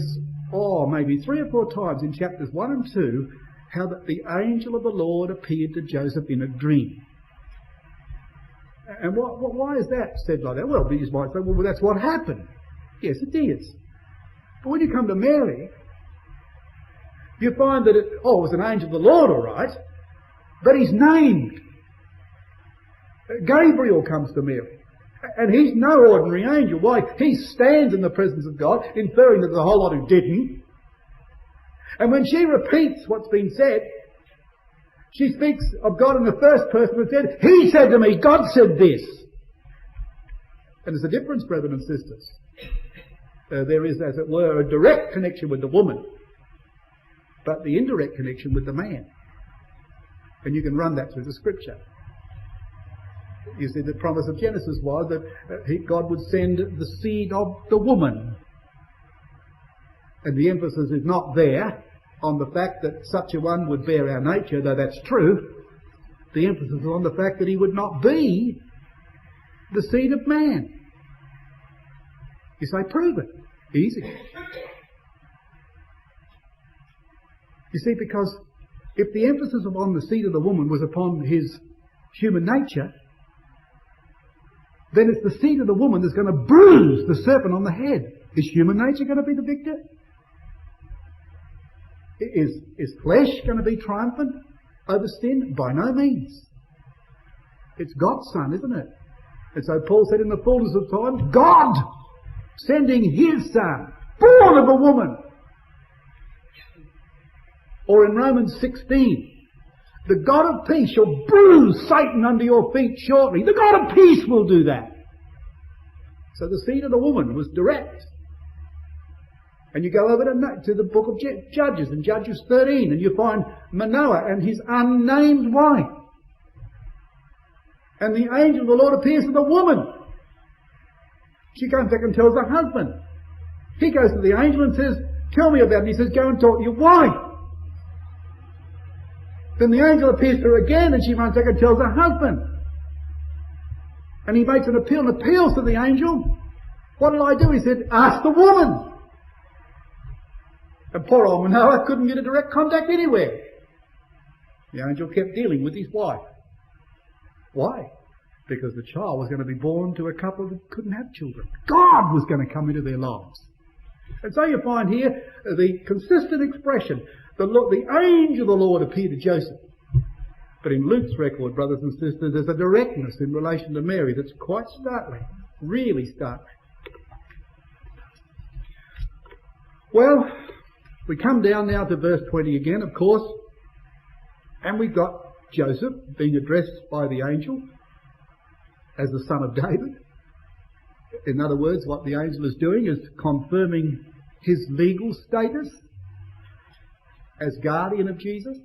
maybe 3 or 4 times in chapters 1 and 2, how that the angel of the Lord appeared to Joseph in a dream. And why is that said like that? Well, you might say, well, that's what happened. Yes, it is. But when you come to Mary, you find that it was an angel of the Lord, all right, but he's named. Gabriel comes to Mary, and he's no ordinary angel. Why? He stands in the presence of God, inferring that there's a whole lot who didn't. And when she repeats what's been said, she speaks of God in the first person and said, he said to me, God said this. And there's a difference, brethren and sisters. There is, as it were, a direct connection with the woman, but the indirect connection with the man. And you can run that through the scripture. You see, the promise of Genesis was that God would send the seed of the woman. And the emphasis is not there on the fact that such a one would bear our nature, though that's true. The emphasis is on the fact that he would not be the seed of man. You say, prove it. Easy. You see, because if the emphasis upon the seed of the woman was upon his human nature, then it's the seed of the woman that's going to bruise the serpent on the head. Is human nature going to be the victor? Is flesh going to be triumphant over sin? By no means. It's God's Son, isn't it? And so Paul said, in the fullness of time, God sending his Son, born of a woman. Or in Romans 16, the God of peace shall bruise Satan under your feet shortly. The God of peace will do that. So the seed of the woman was direct. And you go over to the book of Judges, in Judges 13, and you find Manoah and his unnamed wife. And the angel of the Lord appears to the woman. She goes back and tells her husband. He goes to the angel and says, tell me about it. He says, go and talk to your wife. Then the angel appears to her again, and she runs back and tells her husband. And he makes an appeal and appeals to the angel. What did I do? He said, ask the woman. And poor old Manoah couldn't get a direct contact anywhere. The angel kept dealing with his wife. Why? Because the child was going to be born to a couple that couldn't have children. God was going to come into their lives. And so you find here the consistent expression. The angel of the Lord appeared to Joseph. But in Luke's record, brothers and sisters, there's a directness in relation to Mary that's quite startling. Really startling. Well, we come down now to verse 20 again, of course. And we've got Joseph being addressed by the angel as the son of David. In other words, what the angel is doing is confirming his legal status as guardian of Jesus.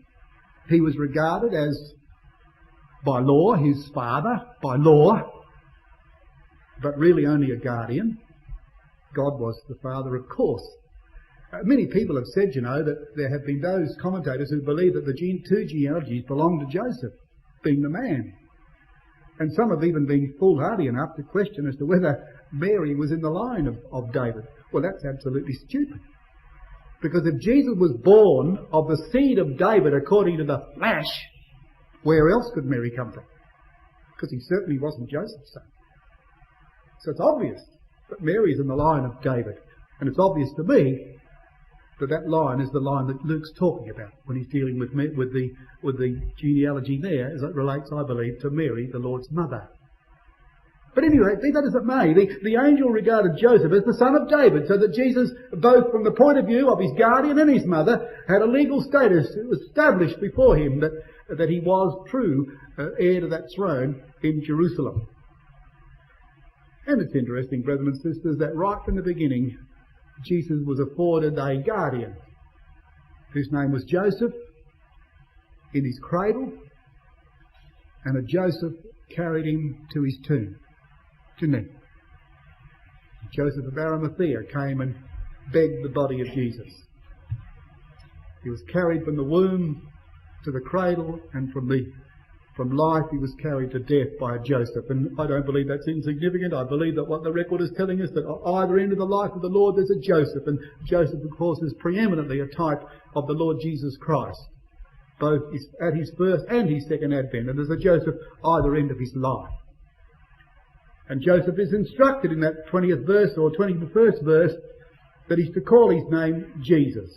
He was regarded as, by law, his father, by law, but really only a guardian. God was the father, of course. Many people have said, that there have been those commentators who believe that the two genealogies belong to Joseph, being the man. And some have even been foolhardy enough to question as to whether Mary was in the line of David. Well, that's absolutely stupid. Because if Jesus was born of the seed of David according to the flesh, where else could Mary come from? Because he certainly wasn't Joseph's son. So it's obvious that Mary's in the line of David. And it's obvious to me that line is the line that Luke's talking about when he's dealing with the genealogy there, as it relates, I believe, to Mary, the Lord's mother. But anyway, be that as it may, the angel regarded Joseph as the son of David, so that Jesus, both from the point of view of his guardian and his mother, had a legal status established before him that he was true heir to that throne in Jerusalem. And it's interesting, brethren and sisters, that right from the beginning, Jesus was afforded a guardian whose name was Joseph in his cradle, and a Joseph carried him to his tomb, didn't he? Joseph of Arimathea came and begged the body of Jesus. He was carried from the womb to the cradle, and from life he was carried to death by a Joseph. And I don't believe that's insignificant. I believe that what the record is telling us, that at either end of the life of the Lord there's a Joseph. And Joseph, of course, is preeminently a type of the Lord Jesus Christ, both at his first and his second advent. And there's a Joseph either end of his life. And Joseph is instructed in that 20th verse or 21st verse that he's to call his name Jesus.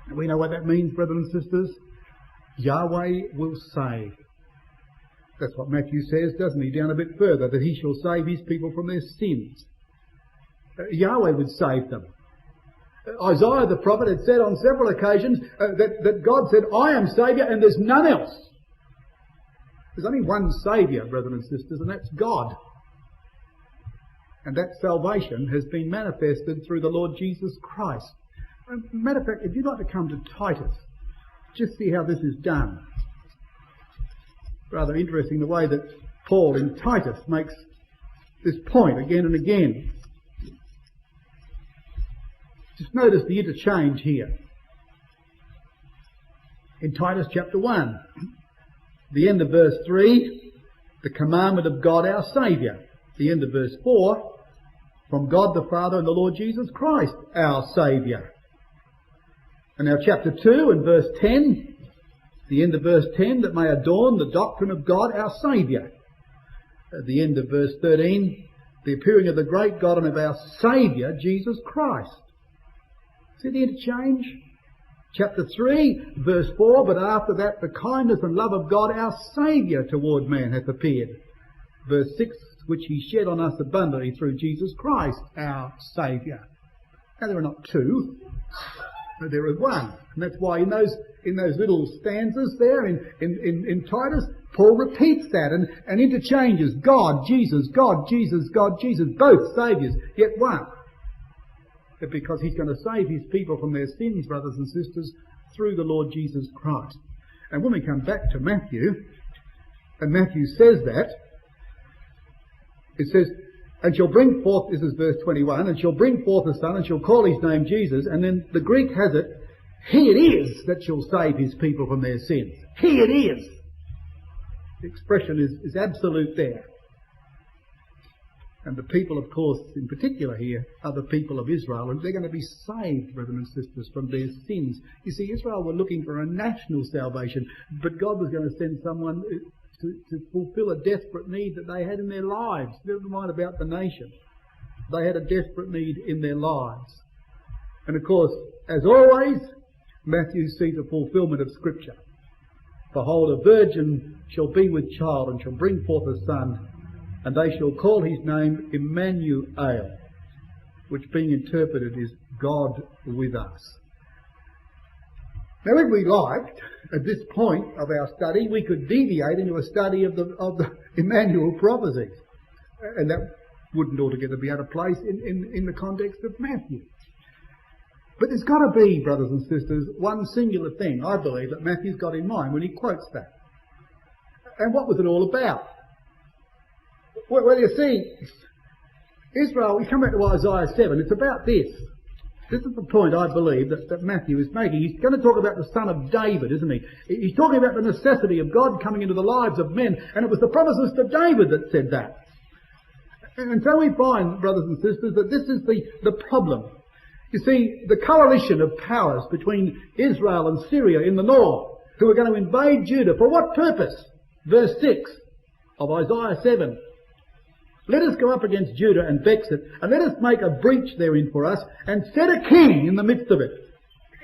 And we know what that means, brothers and sisters. Yahweh will save. That's what Matthew says, doesn't he, down a bit further, that he shall save his people from their sins. Yahweh would save them. Isaiah the prophet had said on several occasions that God said, I am Saviour and there's none else. There's only one Saviour, brothers and sisters, and that's God. And that salvation has been manifested through the Lord Jesus Christ. Matter of fact, if you'd like to come to Titus, just see how this is done. Rather interesting the way that Paul in Titus makes this point again and again. Just notice the interchange here. In Titus chapter 1, the end of verse 3, the commandment of God our Saviour. The end of verse 4, from God the Father and the Lord Jesus Christ our Saviour. And now chapter 2 and verse 10, the end of verse 10, that may adorn the doctrine of God our Saviour. At the end of verse 13, the appearing of the great God and of our Saviour, Jesus Christ. See the interchange? Chapter 3, verse 4, but after that the kindness and love of God our Saviour toward man hath appeared. Verse 6, which he shed on us abundantly through Jesus Christ our Saviour. Now there are not two. There is one. And that's why in those little stanzas there in Titus, Paul repeats that and interchanges God, Jesus, God, Jesus, God, Jesus, both Saviours, yet one. But because he's going to save his people from their sins, brothers and sisters, through the Lord Jesus Christ. And when we come back to Matthew, and Matthew says that, it says, and shall bring forth, this is verse 21, and shall bring forth a son, and shall call his name Jesus, and then the Greek has it, he it is that shall save his people from their sins. He it is. The expression is absolute there. And the people, of course, in particular here, are the people of Israel, and they're going to be saved, brethren and sisters, from their sins. You see, Israel were looking for a national salvation, but God was going to send someone to fulfill a desperate need that they had in their lives. Never mind about the nation. They had a desperate need in their lives. And of course, as always, Matthew sees a fulfilment of Scripture. Behold, a virgin shall be with child, and shall bring forth a son, and they shall call his name Emmanuel, which being interpreted is God with us. Now, if we liked, at this point of our study, we could deviate into a study of the Emmanuel prophecies. And that wouldn't altogether be out of place in the context of Matthew. But there's got to be, brothers and sisters, one singular thing, I believe, that Matthew's got in mind when he quotes that. And what was it all about? Well, you see, Israel, we come back to Isaiah 7, it's about this. This is the point, I believe, that Matthew is making. He's going to talk about the son of David, isn't he? He's talking about the necessity of God coming into the lives of men, and it was the promises to David that said that. And so we find, brothers and sisters, that this is the problem. You see, the coalition of powers between Israel and Syria in the north, who are going to invade Judah, for what purpose? Verse 6 of Isaiah 7. Let us go up against Judah and vex it, and let us make a breach therein for us, and set a king in the midst of it,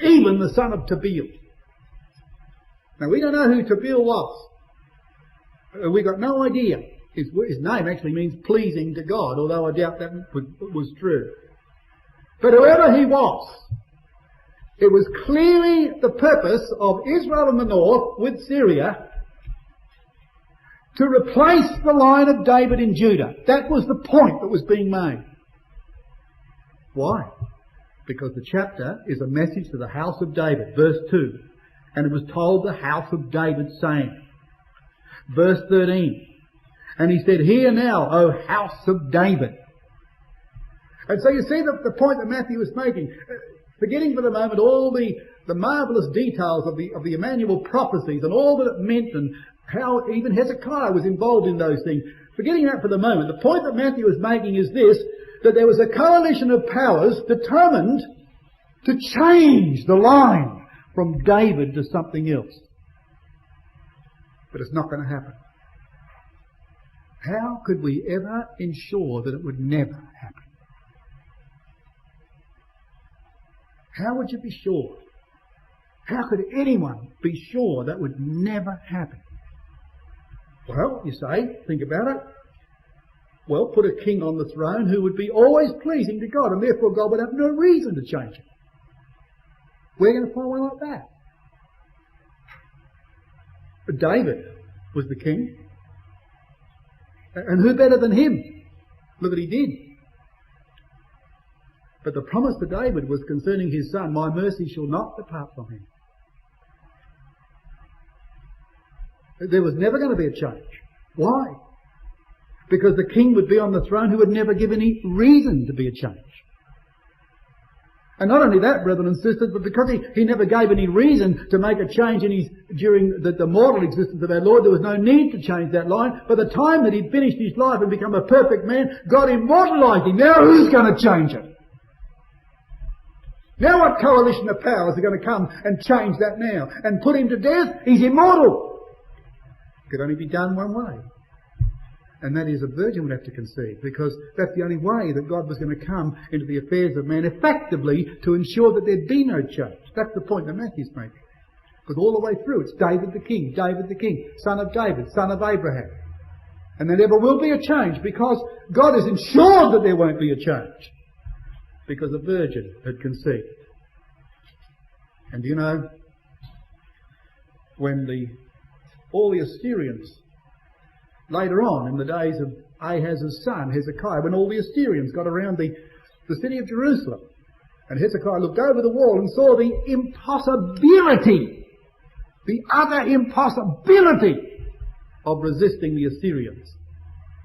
even the son of Tabeel. Now, we don't know who Tabeel was. We got no idea. His name actually means pleasing to God, although I doubt that was true. But whoever he was, it was clearly the purpose of Israel in the north with Syria to replace the line of David in Judah. That was the point that was being made. Why? Because the chapter is a message to the house of David, verse 2. And it was told the house of David, saying, verse 13, and he said, hear now, O house of David. And so you see the point that Matthew was making, forgetting for the moment all the marvellous details of the Emmanuel prophecies and all that it meant, and how even Hezekiah was involved in those things. Forgetting that for the moment, the point that Matthew is making is this, that there was a coalition of powers determined to change the line from David to something else. But it's not going to happen. How could we ever ensure that it would never happen? How would you be sure? How could anyone be sure that would never happen? Well, you say, think about it. Well, put a king on the throne who would be always pleasing to God, and therefore God would have no reason to change it. We're going to find one like that. But David was the king. And who better than him? Look what he did. But the promise to David was concerning his son, my mercy shall not depart from him. There was never going to be a change. Why? Because the king would be on the throne who would never give any reason to be a change. And not only that, brethren and sisters, but because he never gave any reason to make a change during the mortal existence of our Lord, there was no need to change that line. By the time that he'd finished his life and become a perfect man, God immortalised him. Now who's going to change it? Now what coalition of powers are going to come and change that now and put him to death? He's immortal. Could only be done one way. And that is, a virgin would have to conceive, because that's the only way that God was going to come into the affairs of man effectively to ensure that there'd be no change. That's the point that Matthew's making. Because all the way through it's David the king, son of David, son of Abraham. And there never will be a change, because God has ensured that there won't be a change. Because a virgin had conceived. And you know, when all the Assyrians, later on in the days of Ahaz's son, Hezekiah, when all the Assyrians got around the city of Jerusalem, and Hezekiah looked over the wall and saw the impossibility, the utter impossibility of resisting the Assyrians.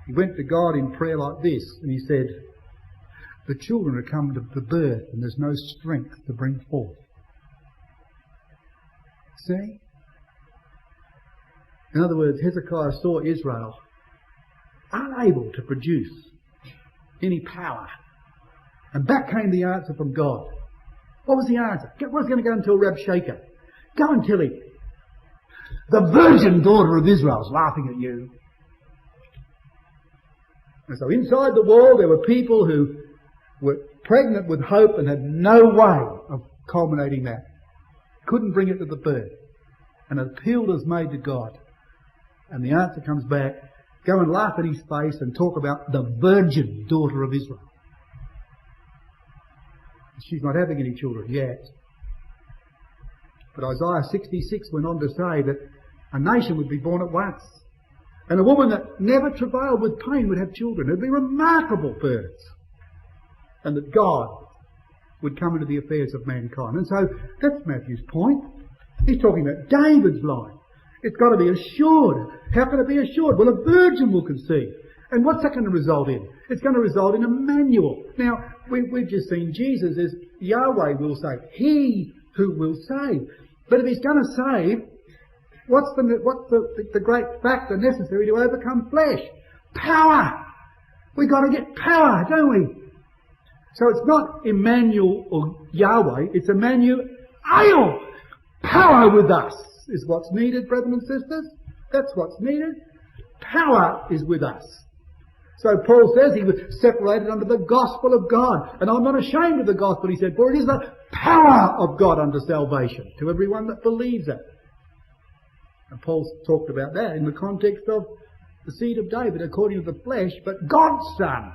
He went to God in prayer like this, and he said, the children are come to birth and there's no strength to bring forth. See? In other words, Hezekiah saw Israel unable to produce any power. And back came the answer from God. What was the answer? I was going to go and tell Rabshakeh. Go and tell him. The virgin daughter of Israel is laughing at you. And so inside the wall there were people who were pregnant with hope and had no way of culminating that. Couldn't bring it to the birth. An appeal was made to God. And the answer comes back, go and laugh at his face and talk about the virgin daughter of Israel. She's not having any children yet. But Isaiah 66 went on to say that a nation would be born at once. And a woman that never travailed with pain would have children. It would be remarkable births. And that God would come into the affairs of mankind. And so that's Matthew's point. He's talking about David's line. It's got to be assured. How can it be assured? Well, a virgin will conceive. And what's that going to result in? It's going to result in Emmanuel. Now, we've just seen Jesus as Yahweh will save. He who will save. But if he's going to save, what's the great factor necessary to overcome flesh? Power. We've got to get power, don't we? So it's not Emmanuel or Yahweh, it's Emmanuel. Power with us is what's needed, brethren and sisters. That's what's needed. Power is with us. So Paul says he was separated under the gospel of God. And I'm not ashamed of the gospel, he said, for it is the power of God unto salvation to everyone that believes it. And Paul talked about that in the context of the seed of David according to the flesh, but God's Son,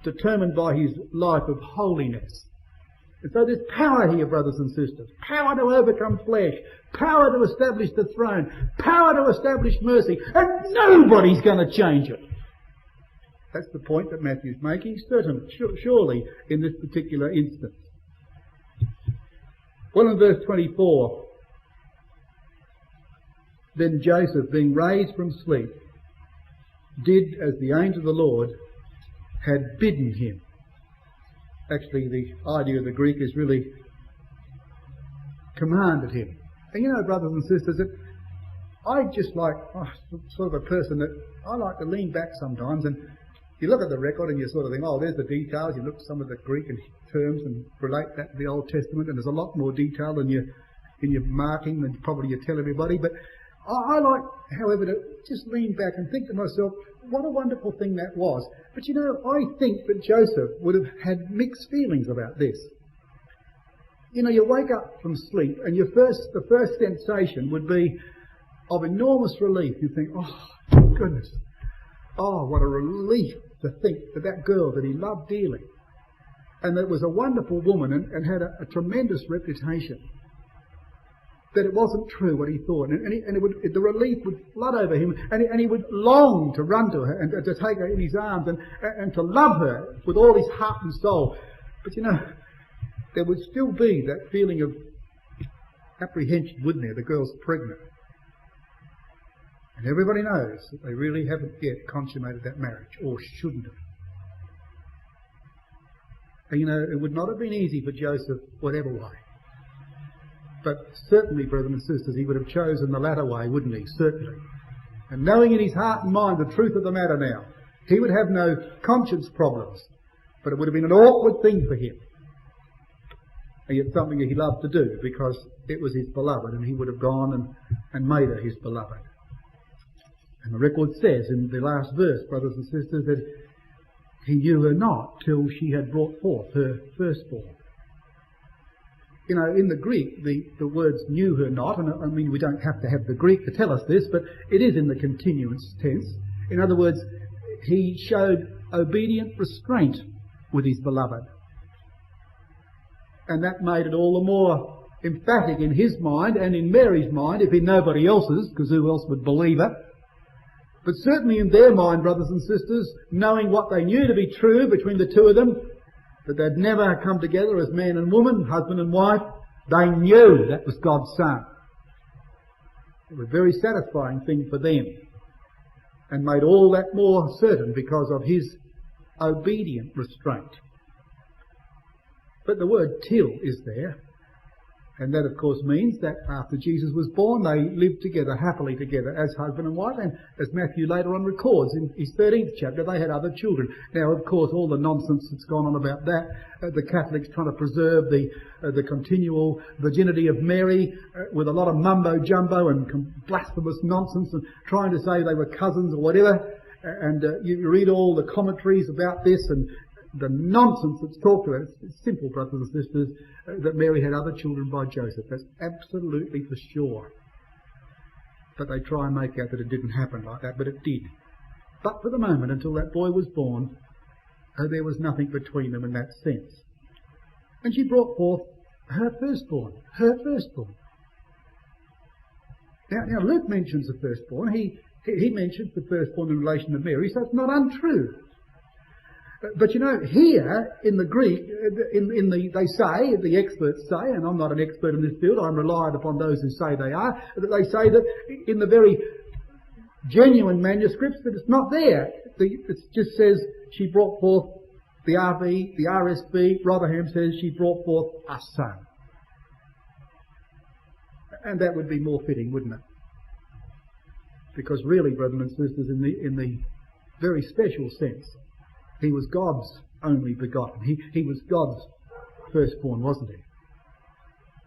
determined by his life of holiness. And so there's power here, brothers and sisters. Power to overcome flesh. Power to establish the throne. Power to establish mercy. And nobody's going to change it. That's the point that Matthew's making, certainly, surely, in this particular instance. Well, in verse 24, then Joseph, being raised from sleep, did as the angel of the Lord had bidden him. Actually, the idea of the Greek is really commanded him. And you know, brothers and sisters, that I just like, sort of a person that I like to lean back sometimes, and you look at the record and you sort of think, oh, there's the details. You look at some of the Greek terms and relate that to the Old Testament, and there's a lot more detail in your marking than probably you tell everybody. But I like, however, to just lean back and think to myself, what a wonderful thing that was. But you know, I think that Joseph would have had mixed feelings about this. You know, you wake up from sleep and the first sensation would be of enormous relief. You think, oh, goodness. Oh, what a relief to think that that girl that he loved dearly, and that was a wonderful woman and had a tremendous reputation, that it wasn't true what he thought. The relief would flood over him, and he would long to run to her and to take her in his arms and to love her with all his heart and soul. But you know, there would still be that feeling of apprehension, wouldn't there? The girl's pregnant. And everybody knows that they really haven't yet consummated that marriage, or shouldn't have. And you know, it would not have been easy for Joseph, whatever way. But certainly, brothers and sisters, he would have chosen the latter way, wouldn't he? Certainly. And knowing in his heart and mind the truth of the matter now, he would have no conscience problems. But it would have been an awkward thing for him. And yet something that he loved to do, because it was his beloved, and he would have gone and made her his beloved. And the record says in the last verse, brothers and sisters, that he knew her not till she had brought forth her firstborn. You know, in the Greek, the words knew her not, and I mean, we don't have to have the Greek to tell us this, but it is in the continuance tense. In other words, he showed obedient restraint with his beloved. And that made it all the more emphatic in his mind and in Mary's mind, if in nobody else's, because who else would believe it? But certainly in their mind, brothers and sisters, knowing what they knew to be true between the two of them, that they'd never come together as man and woman, husband and wife, they knew that was God's Son. It was a very satisfying thing for them. and made all that more certain because of his obedient restraint. But the word till is there, and that of course means that after Jesus was born they lived together, happily together as husband and wife, and as Matthew later on records in his 13th chapter, they had other children. Now of course all the nonsense that's gone on about that, the Catholics trying to preserve the continual virginity of Mary with a lot of mumbo-jumbo and blasphemous nonsense and trying to say they were cousins or whatever, and you read all the commentaries about this and the nonsense that's talked about. It's simple, brothers and sisters, that Mary had other children by Joseph. That's absolutely for sure. But they try and make out that it didn't happen like that, but it did. But for the moment, until that boy was born, there was nothing between them in that sense. And she brought forth her firstborn. Her firstborn. Now Luke mentions the firstborn. He mentions the firstborn in relation to Mary, so it's not untrue. But you know, here in the Greek, they say, the experts say, and I'm not an expert in this field, I'm reliant upon those who say they are, that they say that in the very genuine manuscripts that it's not there. It just says she brought forth the RV, the RSV, Rotherham says she brought forth a son. And that would be more fitting, wouldn't it? Because really, brothers and sisters, in the very special sense, he was God's only begotten. He was God's firstborn, wasn't he?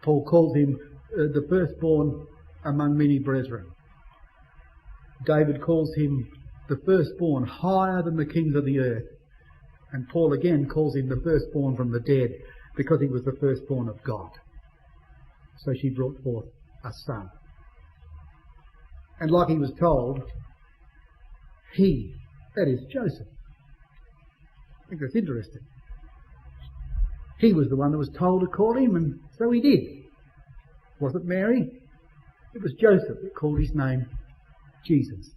Paul calls him the firstborn among many brethren. David calls him the firstborn higher than the kings of the earth. And Paul again calls him the firstborn from the dead because he was the firstborn of God. So she brought forth a son. And like he was told, he, that is Joseph. I think that's interesting. He was the one that was told to call him, and so he did. Was it Mary? It was Joseph that called his name Jesus.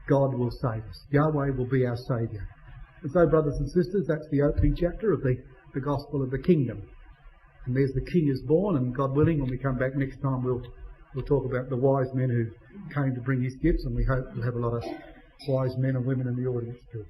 God will save us. Yahweh will be our Saviour. And so, brothers and sisters, that's the opening chapter of the Gospel of the Kingdom. And there's the King is born, and God willing, when we come back next time, we'll talk about the wise men who came to bring his gifts, and we hope we'll have a lot of wise men and women in the audience too.